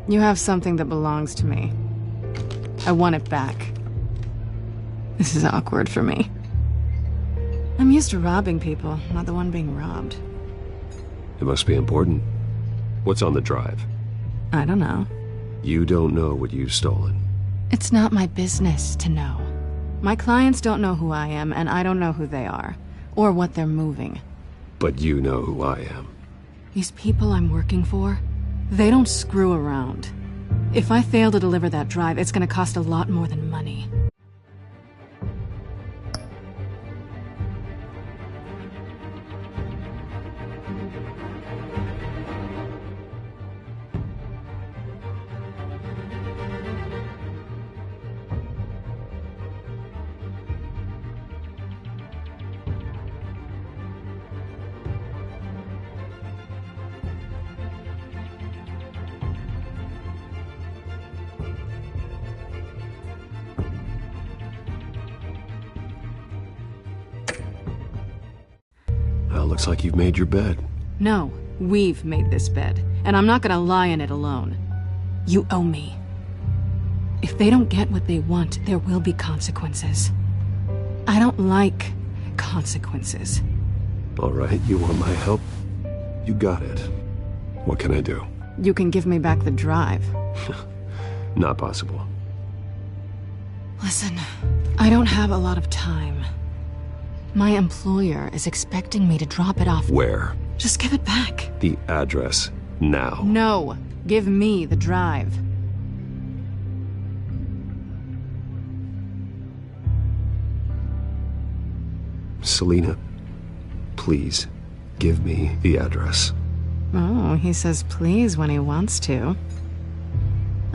You have something that belongs to me. I want it back. This is awkward for me. I'm used to robbing people, not the one being robbed. It must be important. What's on the drive? I don't know. You don't know what you've stolen. It's not my business to know. My clients don't know who I am, and I don't know who they are, or what they're moving. But you know who I am. These people I'm working for, they don't screw around. If I fail to deliver that drive, it's gonna cost a lot more than money. Well, looks like you've made your bed. No, we've made this bed, and I'm not gonna lie in it alone. You owe me. If they don't get what they want, there will be consequences. I don't like consequences. All right, you want my help? You got it. What can I do? You can give me back the drive. Not possible. Listen, I don't have a lot of time. My employer is expecting me to drop it off. Where? Just give it back. The address Now. No. Give me the drive. Selina, please, give me the address. Oh, he says please when he wants to.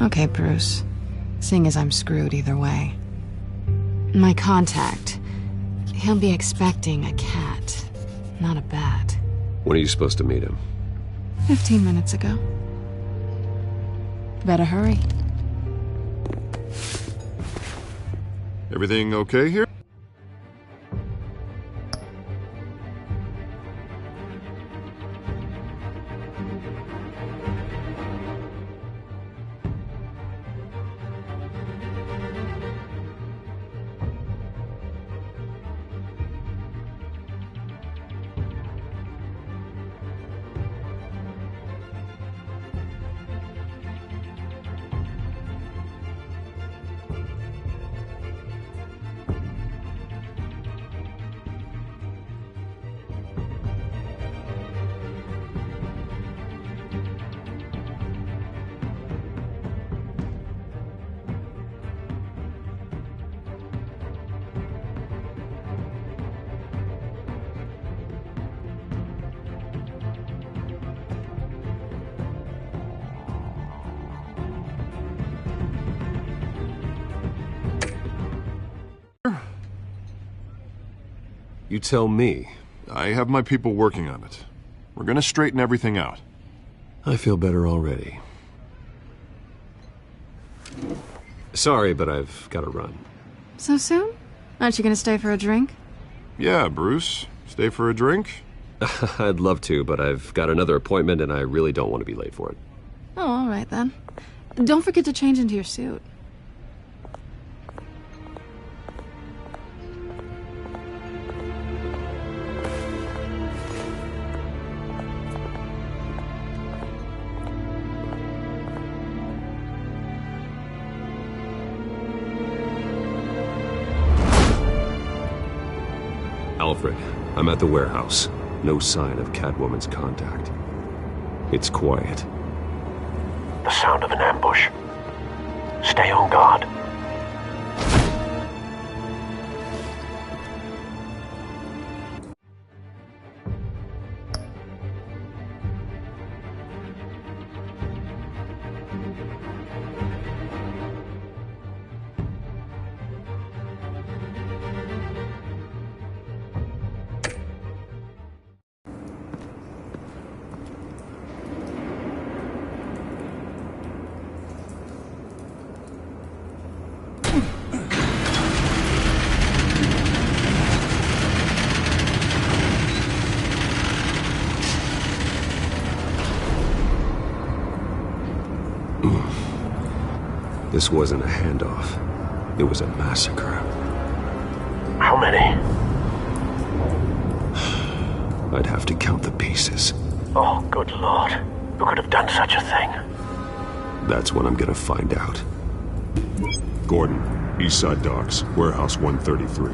Okay, Bruce. Seeing as I'm screwed either way. My contact. He'll be expecting a cat, not a bat. When are you supposed to meet him? 15 minutes ago. Better hurry. Everything okay here? You tell me. I have my people working on it. We're gonna straighten everything out. I feel better already. Sorry, but I've got to run. So soon? Aren't you gonna stay for a drink? Yeah, Bruce. Stay for a drink? I'd love to, but I've got another appointment and I really don't want to be late for it. Oh, all right then. Don't forget to change into your suit. Alfred, I'm at the warehouse. No sign of Catwoman's contact. It's quiet. The sound of an ambush. Stay on guard. This wasn't a handoff. It was a massacre. How many? I'd have to count the pieces. Oh, good Lord. Who could have done such a thing? That's what I'm gonna find out. Gordon, Eastside Docks, Warehouse 133.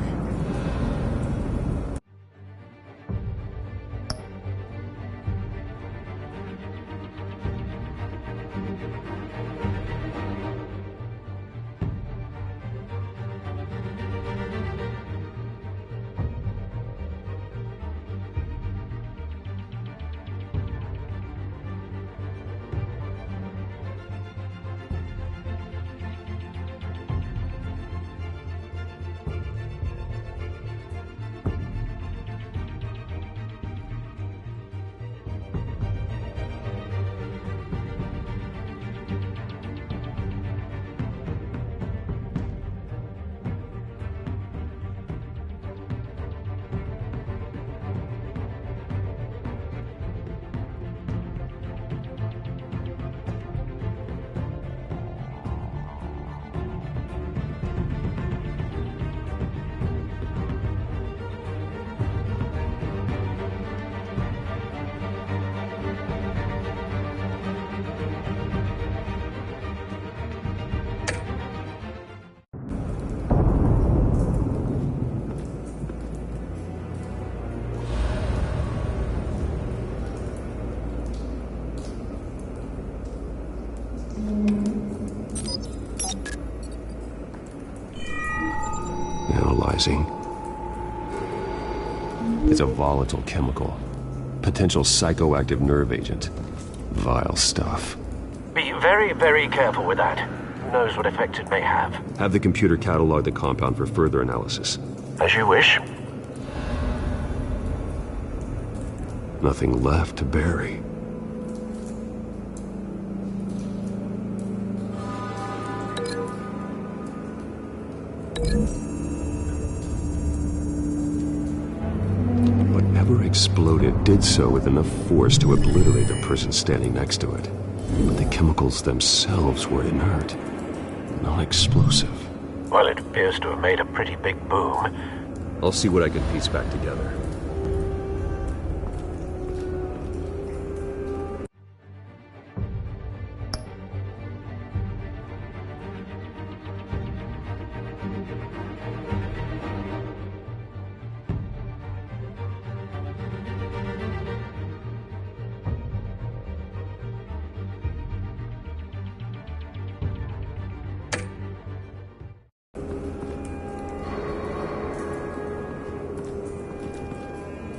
Atrazine. It's a volatile chemical. Potential psychoactive nerve agent. Vile stuff. Be very, very careful with that. Who knows what effects it may have. Have the computer catalog the compound for further analysis. As you wish. Nothing left to bury. Whatever exploded did so with enough force to obliterate the person standing next to it. But the chemicals themselves were inert, non-explosive. Well, it appears to have made a pretty big boom. I'll see what I can piece back together.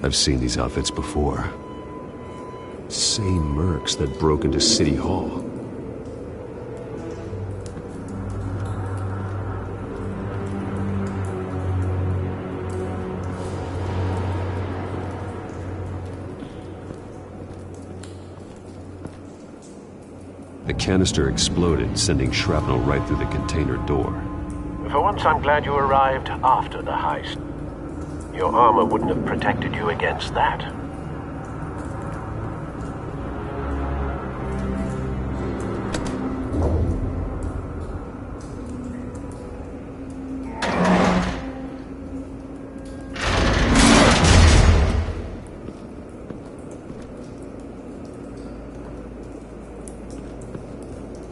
I've seen these outfits before. Same mercs that broke into City Hall. The canister exploded, sending shrapnel right through the container door. For once, I'm glad you arrived after the heist. Your armor wouldn't have protected you against that.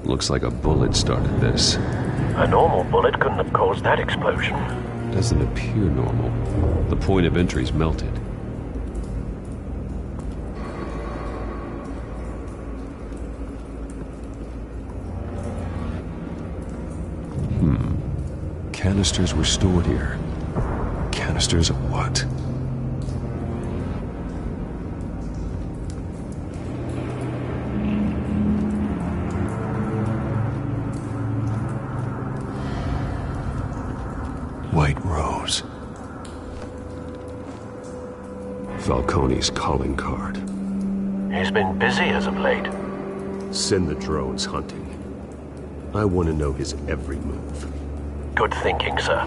Looks like a bullet started this. A normal bullet couldn't have caused that explosion. Doesn't appear normal. The point of entry's melted. Canisters were stored here. Canisters of what? White Rose. Falcone's calling card. He's been busy as of late. Send the drones hunting. I want to know his every move. Good thinking, sir.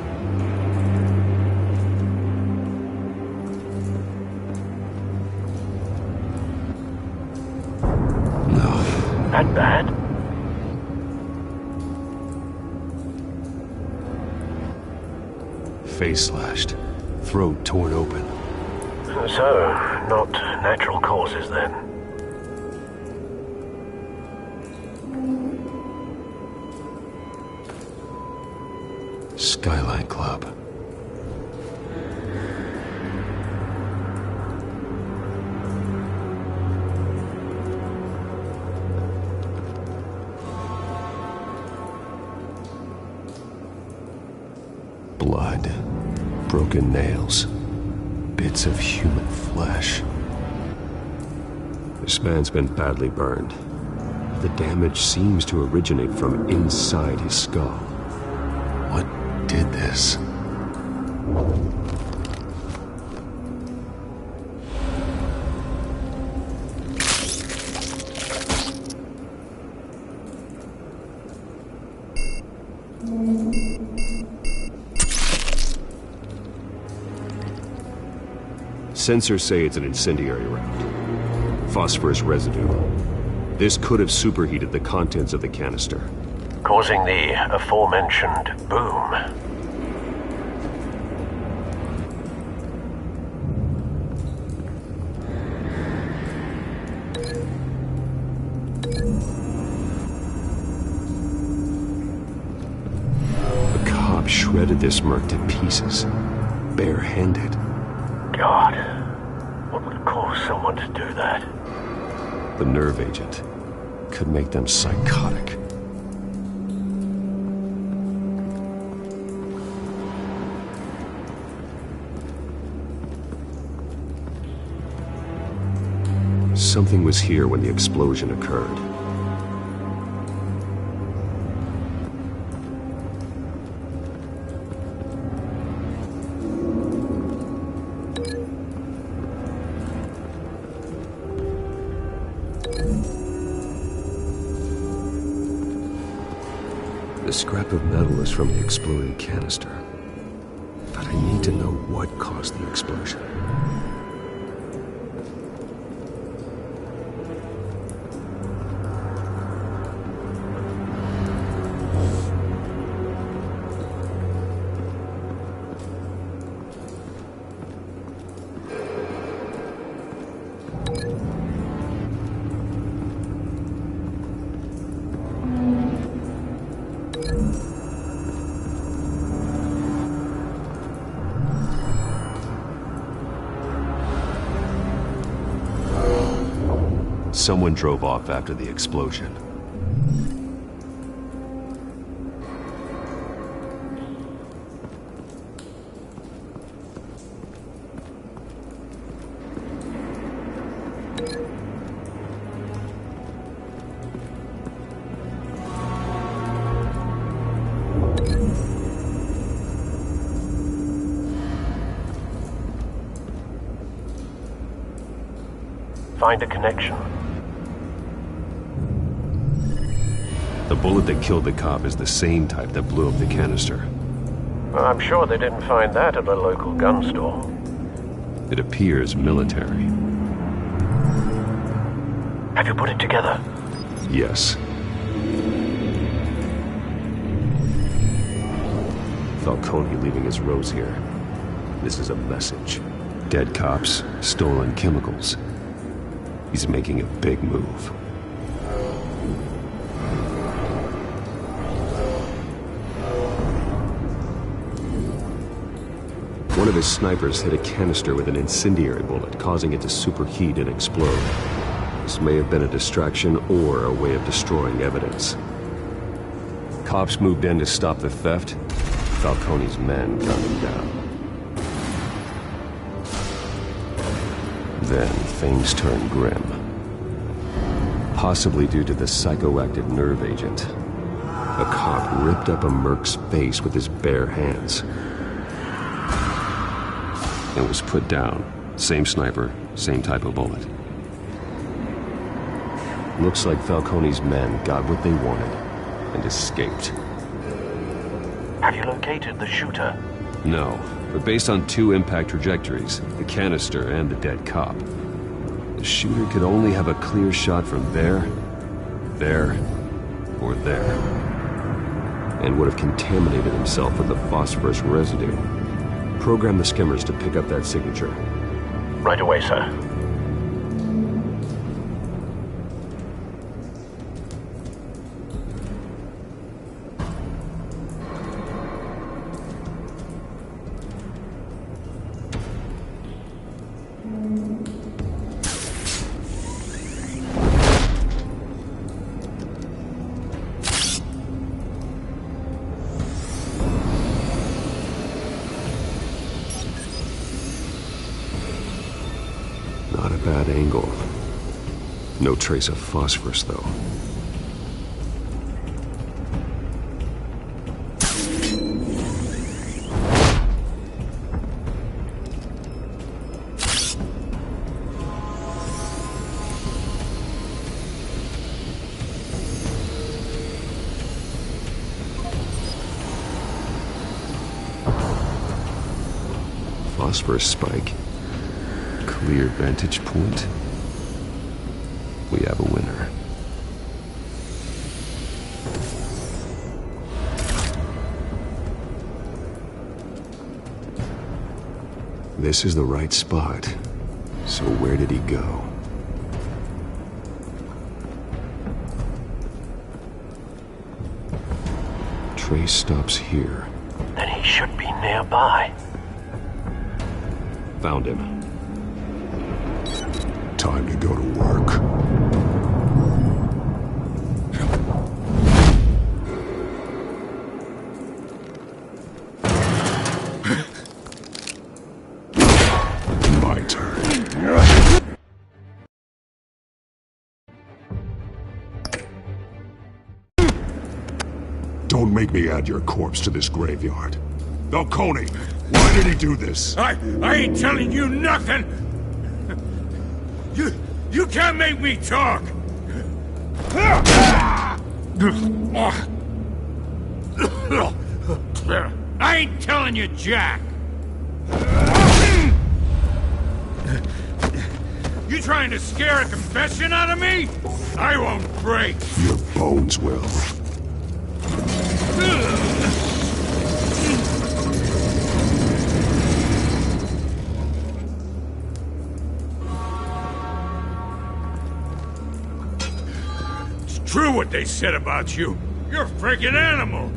No. That bad? Face slashed. Throat torn open. So, not natural causes then. Skyline Club. Blood. Broken nails. Bits of human flesh. This man's been badly burned. The damage seems to originate from inside his skull. What did this? Sensors say it's an incendiary round. Phosphorus residue. This could have superheated the contents of the canister, causing the aforementioned boom. The cop shredded this merc to pieces, bare-handed. God, what would cause someone to do that? The nerve agent could make them psychotic. Something was here when the explosion occurred. The scrap of metal is from the exploding canister. But I need to know what caused the explosion. Someone drove off after the explosion. Find a connection. The bullet that killed the cop is the same type that blew up the canister. Well, I'm sure they didn't find that at the local gun store. It appears military. Have you put it together? Yes. Falcone leaving his rose here. This is a message. Dead cops, stolen chemicals. He's making a big move. One of his snipers hit a canister with an incendiary bullet, causing it to superheat and explode. This may have been a distraction or a way of destroying evidence. Cops moved in to stop the theft. Falcone's men gunned him down. Then things turned grim. Possibly due to the psychoactive nerve agent. A cop ripped up a merc's face with his bare hands. And was put down. Same sniper, same type of bullet. Looks like Falcone's men got what they wanted and escaped. Have you located the shooter? No, but based on two impact trajectories, the canister and the dead cop, the shooter could only have a clear shot from there, or there, and would have contaminated himself with the phosphorus residue. Program the skimmers to pick up that signature. Right away, sir. Not a bad angle. No trace of phosphorus, though. Phosphorus spike. Clear vantage point. We have a winner. This is the right spot. So where did he go? Trace stops here. Then he should be nearby. Found him. Time to go to work. Don't make me add your corpse to this graveyard. Falcone, why did he do this? I ain't telling you nothing! You can't make me talk! I ain't telling you Jack! You trying to scare a confession out of me? I won't break! Your bones will. It's true what they said about you. You're a freaking animal!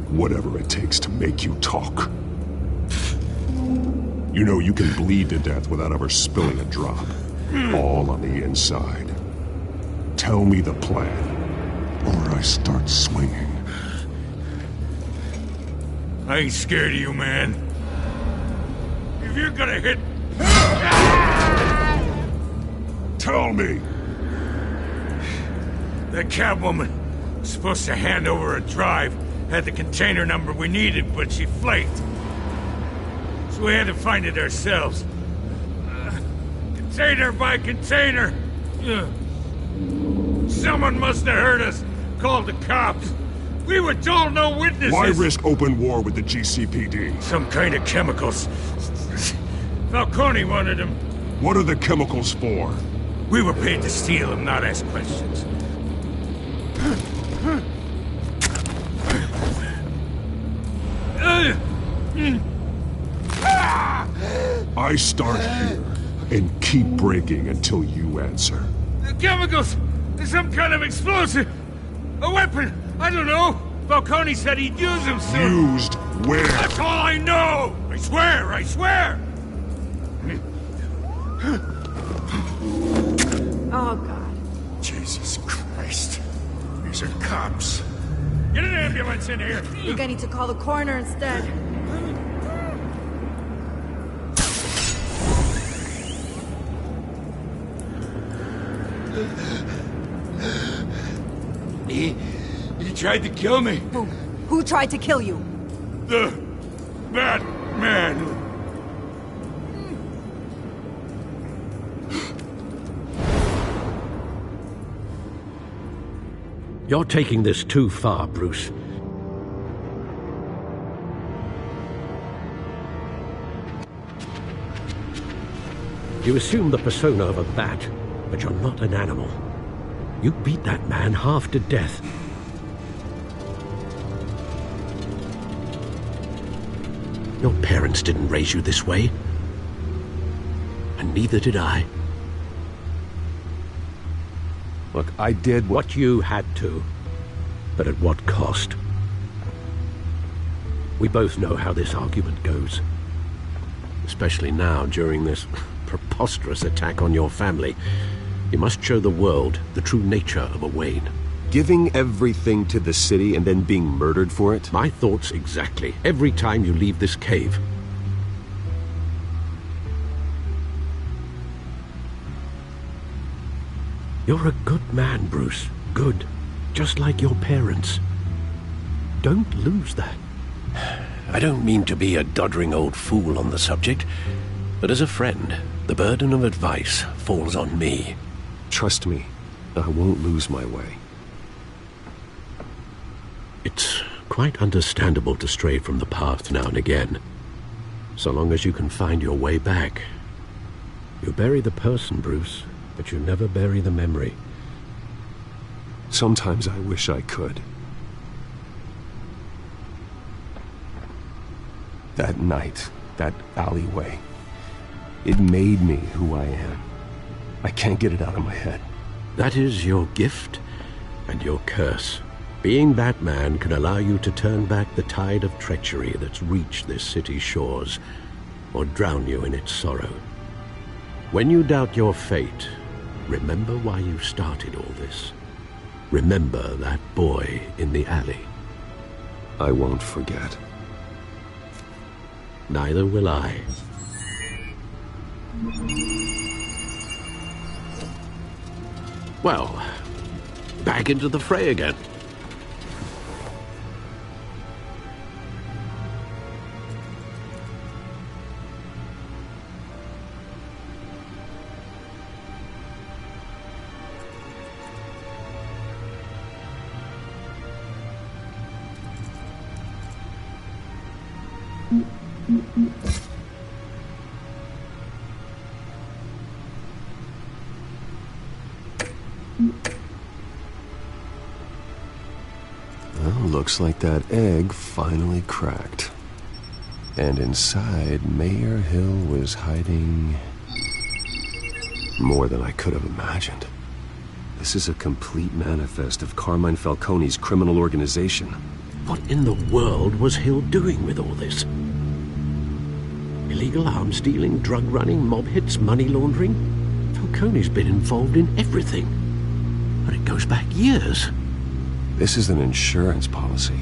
Whatever it takes to make you talk. You know you can bleed to death without ever spilling a drop. All on the inside. Tell me the plan, or I start swinging. I ain't scared of you, man. If you're gonna hit... Tell me! That Catwoman was supposed to hand over a drive, had the container number we needed, but she flaked. So we had to find it ourselves. Container by container! Someone must have heard us, called the cops. We were told no witnesses! Why risk open war with the GCPD? Some kind of chemicals. Falcone wanted them. What are the chemicals for? We were paid to steal them, not ask questions. I start here and keep breaking until you answer. The chemicals! Some kind of explosive! A weapon! I don't know! Falcone said he'd use them soon! Used where? That's all I know! I swear! I swear! Oh, God. Jesus Christ. These are cops. Get an ambulance in here! I think I need to call the coroner instead. He tried to kill me. Who tried to kill you? The Batman. You're taking this too far, Bruce. You assume the persona of a bat, but you're not an animal. You beat that man half to death. Your parents didn't raise you this way. And neither did I. Look, I did what you had to, but at what cost? We both know how this argument goes. Especially now, during this preposterous attack on your family. You must show the world the true nature of a Wayne. Giving everything to the city and then being murdered for it? My thoughts exactly. Every time you leave this cave. You're a good man, Bruce. Good. Just like your parents. Don't lose that. I don't mean to be a doddering old fool on the subject, but as a friend, the burden of advice falls on me. Trust me, I won't lose my way. It's quite understandable to stray from the path now and again. So long as you can find your way back. You bury the person, Bruce, but you never bury the memory. Sometimes I wish I could. That night, that alleyway, it made me who I am. I can't get it out of my head. That is your gift and your curse. Being Batman can allow you to turn back the tide of treachery that's reached this city's shores, or drown you in its sorrow. When you doubt your fate, remember why you started all this. Remember that boy in the alley. I won't forget. Neither will I. Well, back into the fray again. Well, looks like that egg finally cracked. And inside, Mayor Hill was hiding more than I could have imagined. This is a complete manifest of Carmine Falcone's criminal organization. What in the world was Hill doing with all this? Illegal arms dealing, drug running, mob hits, money laundering? Falcone's been involved in everything. But it goes back years. This is an insurance policy.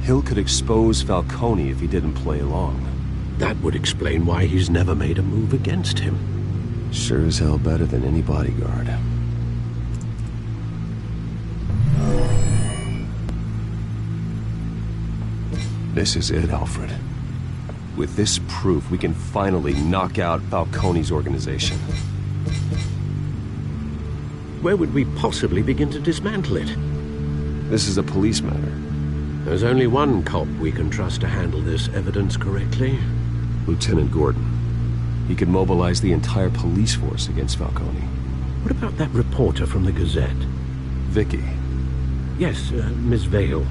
Hill could expose Falcone if he didn't play along. That would explain why he's never made a move against him. Sure as hell better than any bodyguard. This is it, Alfred. With this proof, we can finally knock out Falcone's organization. Where would we possibly begin to dismantle it? This is a police matter. There's only one cop we can trust to handle this evidence correctly. Lieutenant Gordon. He could mobilize the entire police force against Falcone. What about that reporter from the Gazette? Vicky. Yes, Miss Vale.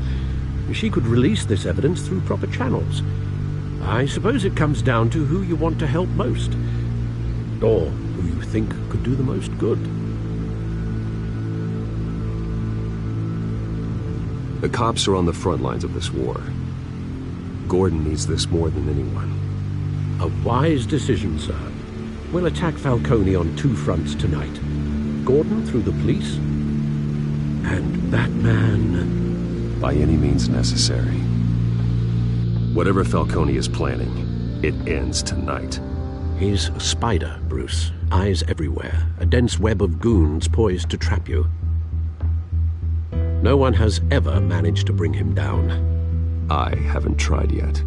She could release this evidence through proper channels. I suppose it comes down to who you want to help most. Or who you think could do the most good. The cops are on the front lines of this war. Gordon needs this more than anyone. A wise decision, sir. We'll attack Falcone on two fronts tonight. Gordon through the police, and that man... by any means necessary. Whatever Falcone is planning, it ends tonight. He's a spider, Bruce. Eyes everywhere. A dense web of goons poised to trap you. No one has ever managed to bring him down. I haven't tried yet.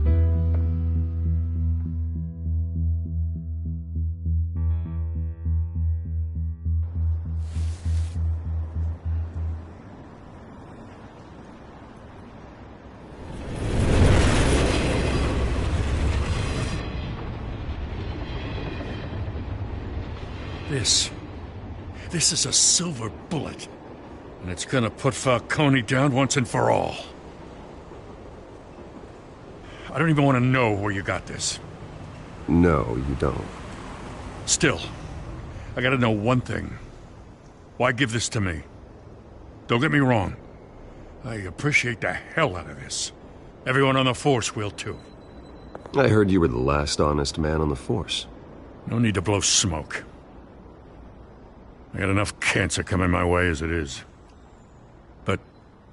This is a silver bullet. And it's gonna put Falcone down once and for all. I don't even want to know where you got this. No, you don't. Still, I gotta know one thing. Why give this to me? Don't get me wrong. I appreciate the hell out of this. Everyone on the Force will too. I heard you were the last honest man on the Force. No need to blow smoke. I got enough cancer coming my way as it is. But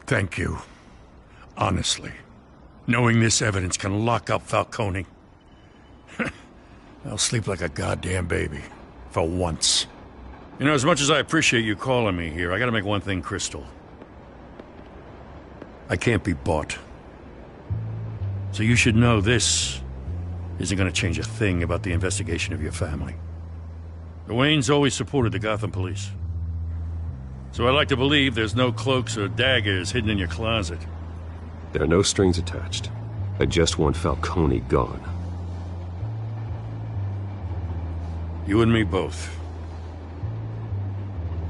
thank you. Honestly. Knowing this evidence can lock up Falcone. I'll sleep like a goddamn baby. For once. You know, as much as I appreciate you calling me here, I gotta make one thing crystal. I can't be bought. So you should know this isn't gonna change a thing about the investigation of your family. The Waynes always supported the Gotham police. So I like to believe there's no cloaks or daggers hidden in your closet. There are no strings attached. I just want Falcone gone. You and me both.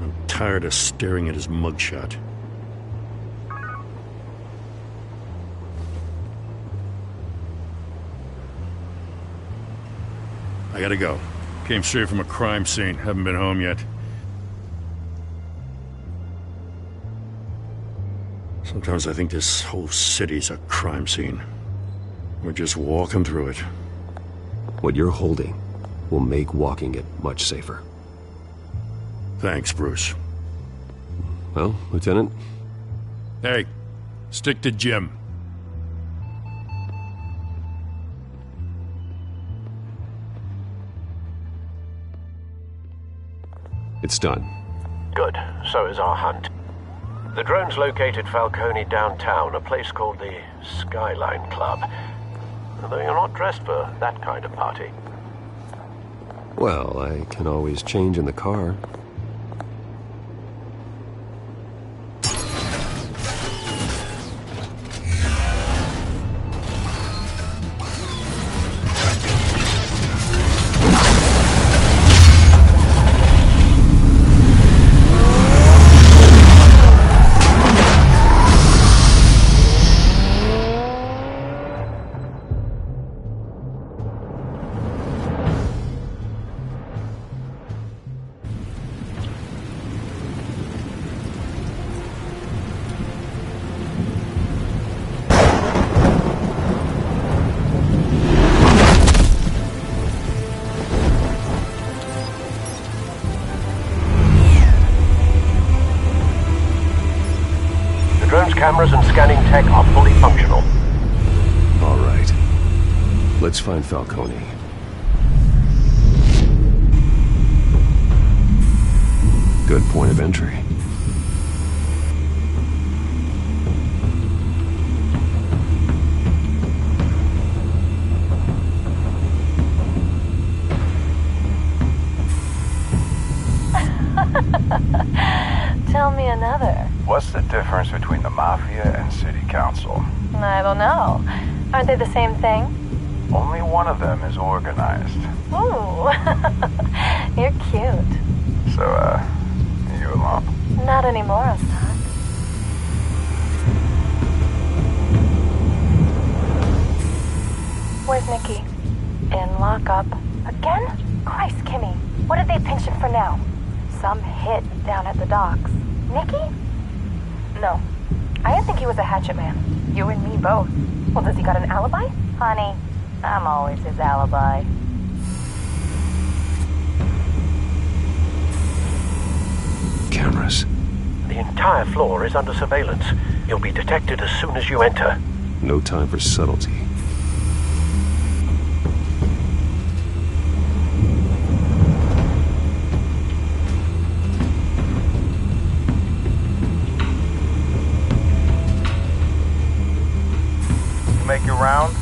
I'm tired of staring at his mugshot. I gotta go. Came straight from a crime scene. Haven't been home yet. Sometimes I think this whole city's a crime scene. We're just walking through it. What you're holding will make walking it much safer. Thanks, Bruce. Well, Lieutenant? Hey, stick to Jim. It's done. Good. So is our hunt. The drones located Falcone downtown, a place called the Skyline Club. Although you're not dressed for that kind of party. Well, I can always change in the car. Cameras and scanning tech are fully functional. All right. Let's find Falcone. Good point of entry. Tell me another. What's the difference between the Mafia and City Council? I don't know. Aren't they the same thing? Only one of them is organized. Ooh. You're cute. So, you alone? Not anymore, Assad. Where's Nikki? In lockup. Again? Christ, Kimmy. What did they pinch him for now? Some hit down at the docks. Nikki? No. I didn't think he was a hatchet man. You and me both. Well, does he got an alibi? Honey, I'm always his alibi. Cameras. The entire floor is under surveillance. You'll be detected as soon as you enter. No time for subtlety. Make your round?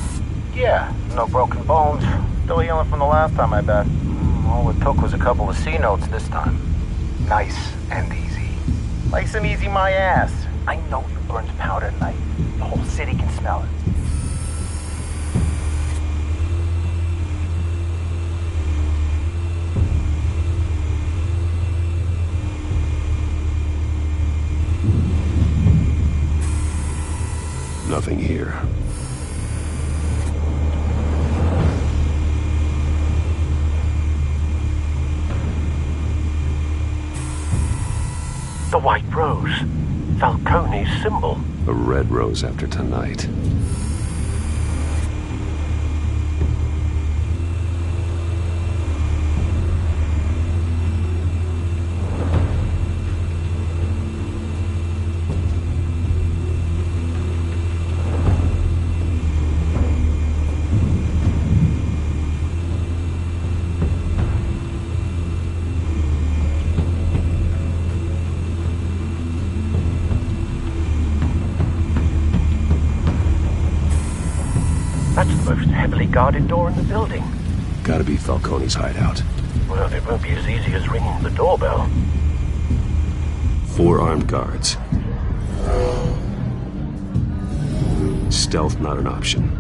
Yeah, no broken bones. Still healing from the last time, I bet. All it took was a couple of C notes this time. Nice and easy. Nice and easy my ass. I know you burned powder at night. The whole city can smell it. Nothing here. The white rose. Falcone's symbol. A red rose after tonight. That's the most heavily guarded door in the building. Gotta be Falcone's hideout. Well, it won't be as easy as ringing the doorbell. 4 armed guards. Stealth not an option.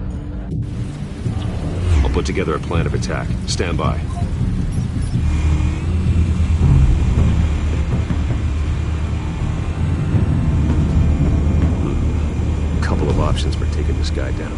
I'll put together a plan of attack. Stand by. Couple of options for taking this guy down.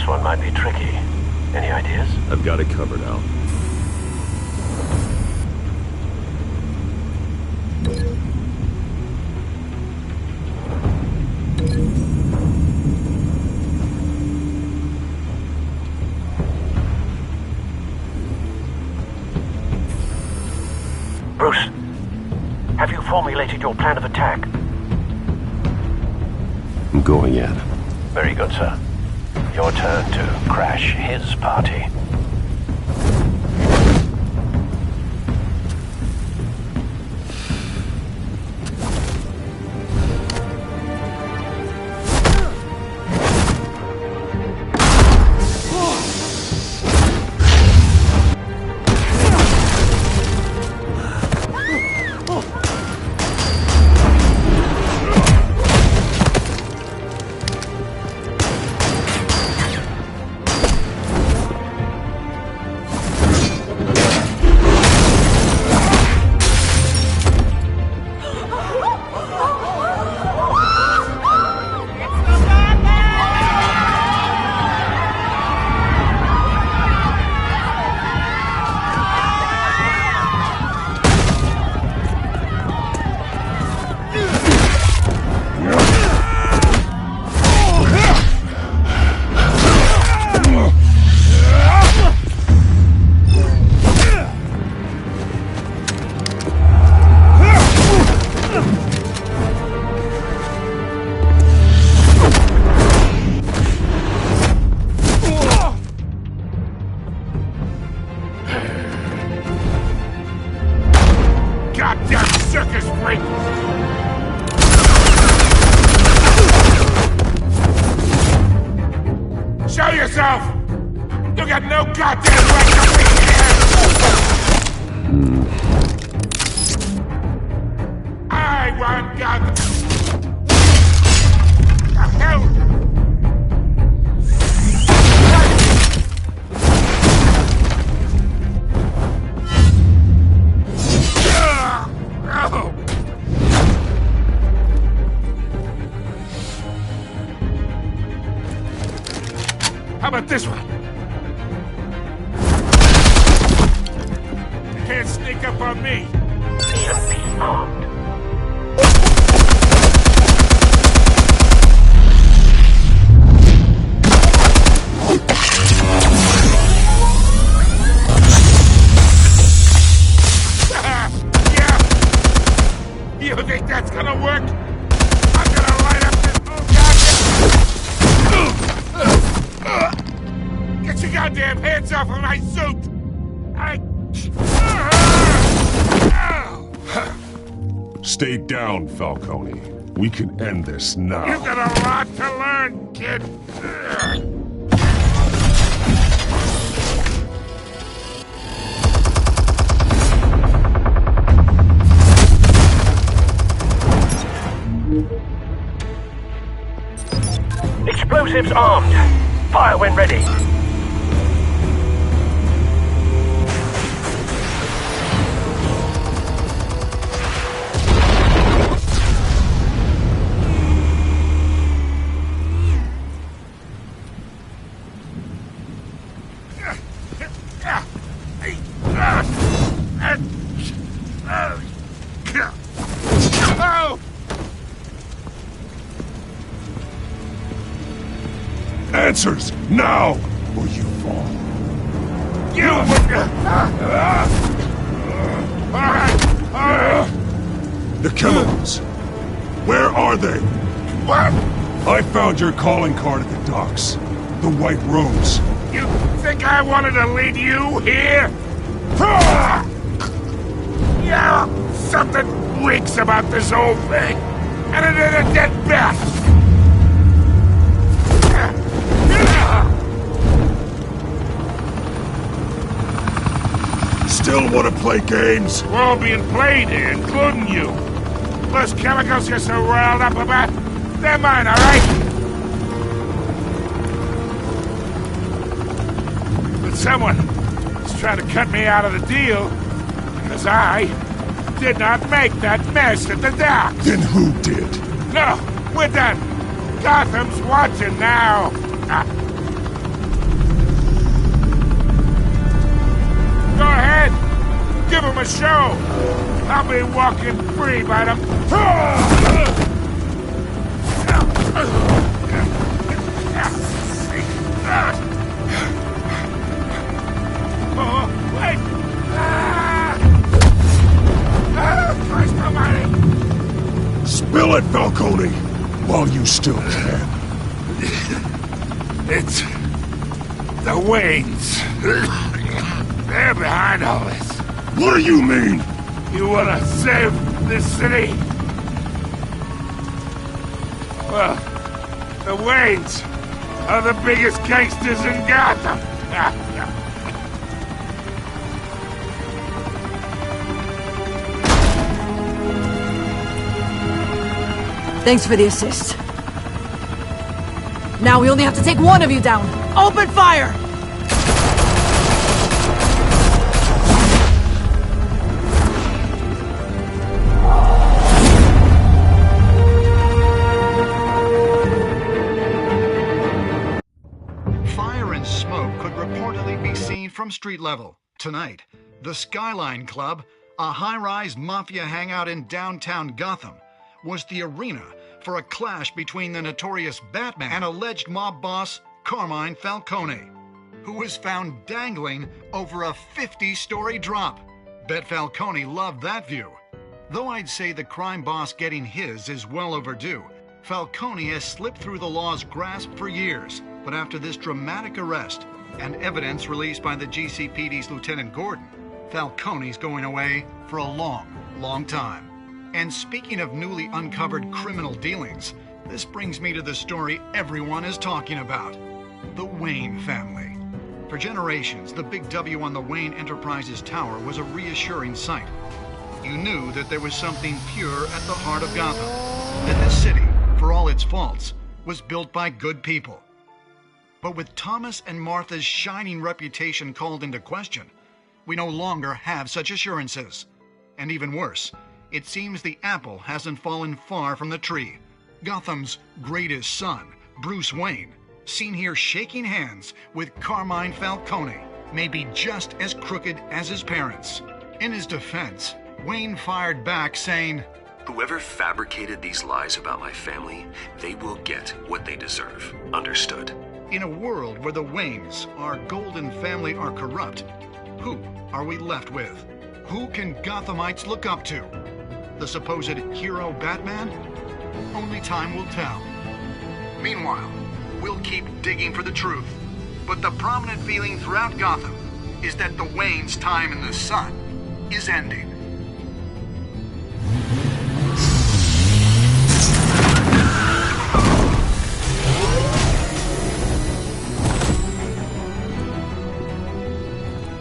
this one might be tricky. Any ideas? I've got it covered, Al. Bruce, have you formulated your plan of attack? I'm going in. Very good, sir. Your turn to crash his party. Show yourself! You got no goddamn right to be here! I want God. The hell? How about this one? You can't sneak up on me. Even be armed. Yeah. You think that's gonna work? I'm gonna light up this Get your goddamn hands off of my suit! Stay down, Falcone. We can end this now. You got a lot to learn, kid. Explosives armed. Fire when ready. Answers, now, or you fall. You! Alright! The chemicals. Where are they? What? I found your calling card at the docks. The White Rose. You think I wanted to lead you here? Yeah, something reeks about this whole thing. And it ain't a dead bat. Still want to play games? We're all being played here, including you. Those chemicals you're so riled up about, they're mine, all right? But someone is trying to cut me out of the deal because I did not make that mess at the docks. Then who did? No, we're done. Gotham's watching now. a show. I'll be walking free by the... Oh, wait! Christ almighty! Spill it, Falcone, while you still can. It's... the Waynes. They're behind all this. What do you mean? You wanna save this city? Well, the Waynes are the biggest gangsters in Gotham. Thanks for the assist. Now we only have to take one of you down. Open fire! Fire and smoke could reportedly be seen from street level. Tonight, the Skyline Club, a high-rise mafia hangout in downtown Gotham, was the arena for a clash between the notorious Batman and alleged mob boss Carmine Falcone, who was found dangling over a 50-story drop. Bet Falcone loved that view. Though I'd say the crime boss getting his is well overdue, Falcone has slipped through the law's grasp for years. But after this dramatic arrest and evidence released by the GCPD's Lieutenant Gordon, Falcone's going away for a long, long time. And speaking of newly uncovered criminal dealings, this brings me to the story everyone is talking about. The Wayne family. For generations, the big W on the Wayne Enterprises Tower was a reassuring sight. You knew that there was something pure at the heart of Gotham. That this city, for all its faults, was built by good people. But with Thomas and Martha's shining reputation called into question, we no longer have such assurances. And even worse, it seems the apple hasn't fallen far from the tree. Gotham's greatest son, Bruce Wayne, seen here shaking hands with Carmine Falcone, may be just as crooked as his parents. In his defense, Wayne fired back saying, "Whoever fabricated these lies about my family, they will get what they deserve. Understood?" In a world where the Waynes, our golden family, are corrupt, who are we left with? Who can Gothamites look up to? The supposed hero Batman? Only time will tell. Meanwhile, we'll keep digging for the truth. But the prominent feeling throughout Gotham is that the Waynes' time in the sun is ending.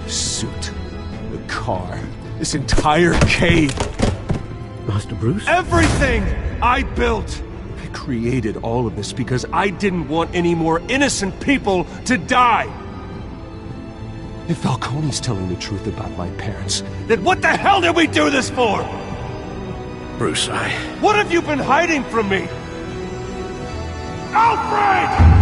Suit, the car, this entire cave. Master Bruce? Everything I built! I created all of this because I didn't want any more innocent people to die! If Falcone's telling the truth about my parents, then what the hell did we do this for? Bruce, What have you been hiding from me? Alfred!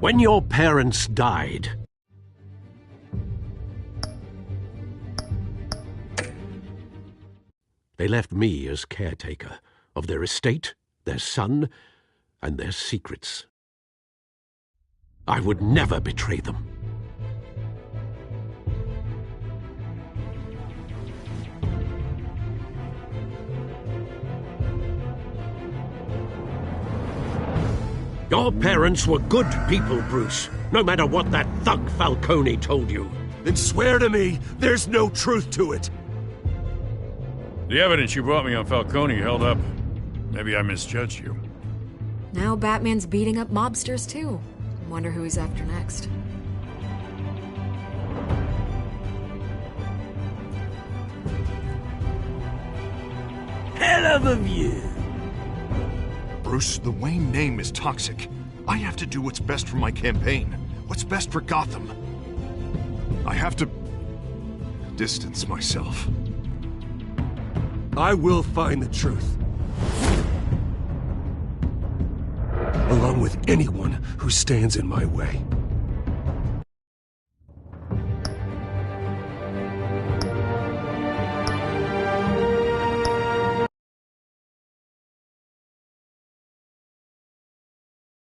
When your parents died, they left me as caretaker of their estate, their son, and their secrets. I would never betray them. Your parents were good people, Bruce, no matter what that thug Falcone told you. Then swear to me there's no truth to it. The evidence you brought me on Falcone held up. Maybe I misjudged you. Now Batman's beating up mobsters, too. Wonder who he's after next. Hell of a view. Bruce, the Wayne name is toxic. I have to do what's best for my campaign. What's best for Gotham. I have to distance myself. I will find the truth. Along with anyone who stands in my way.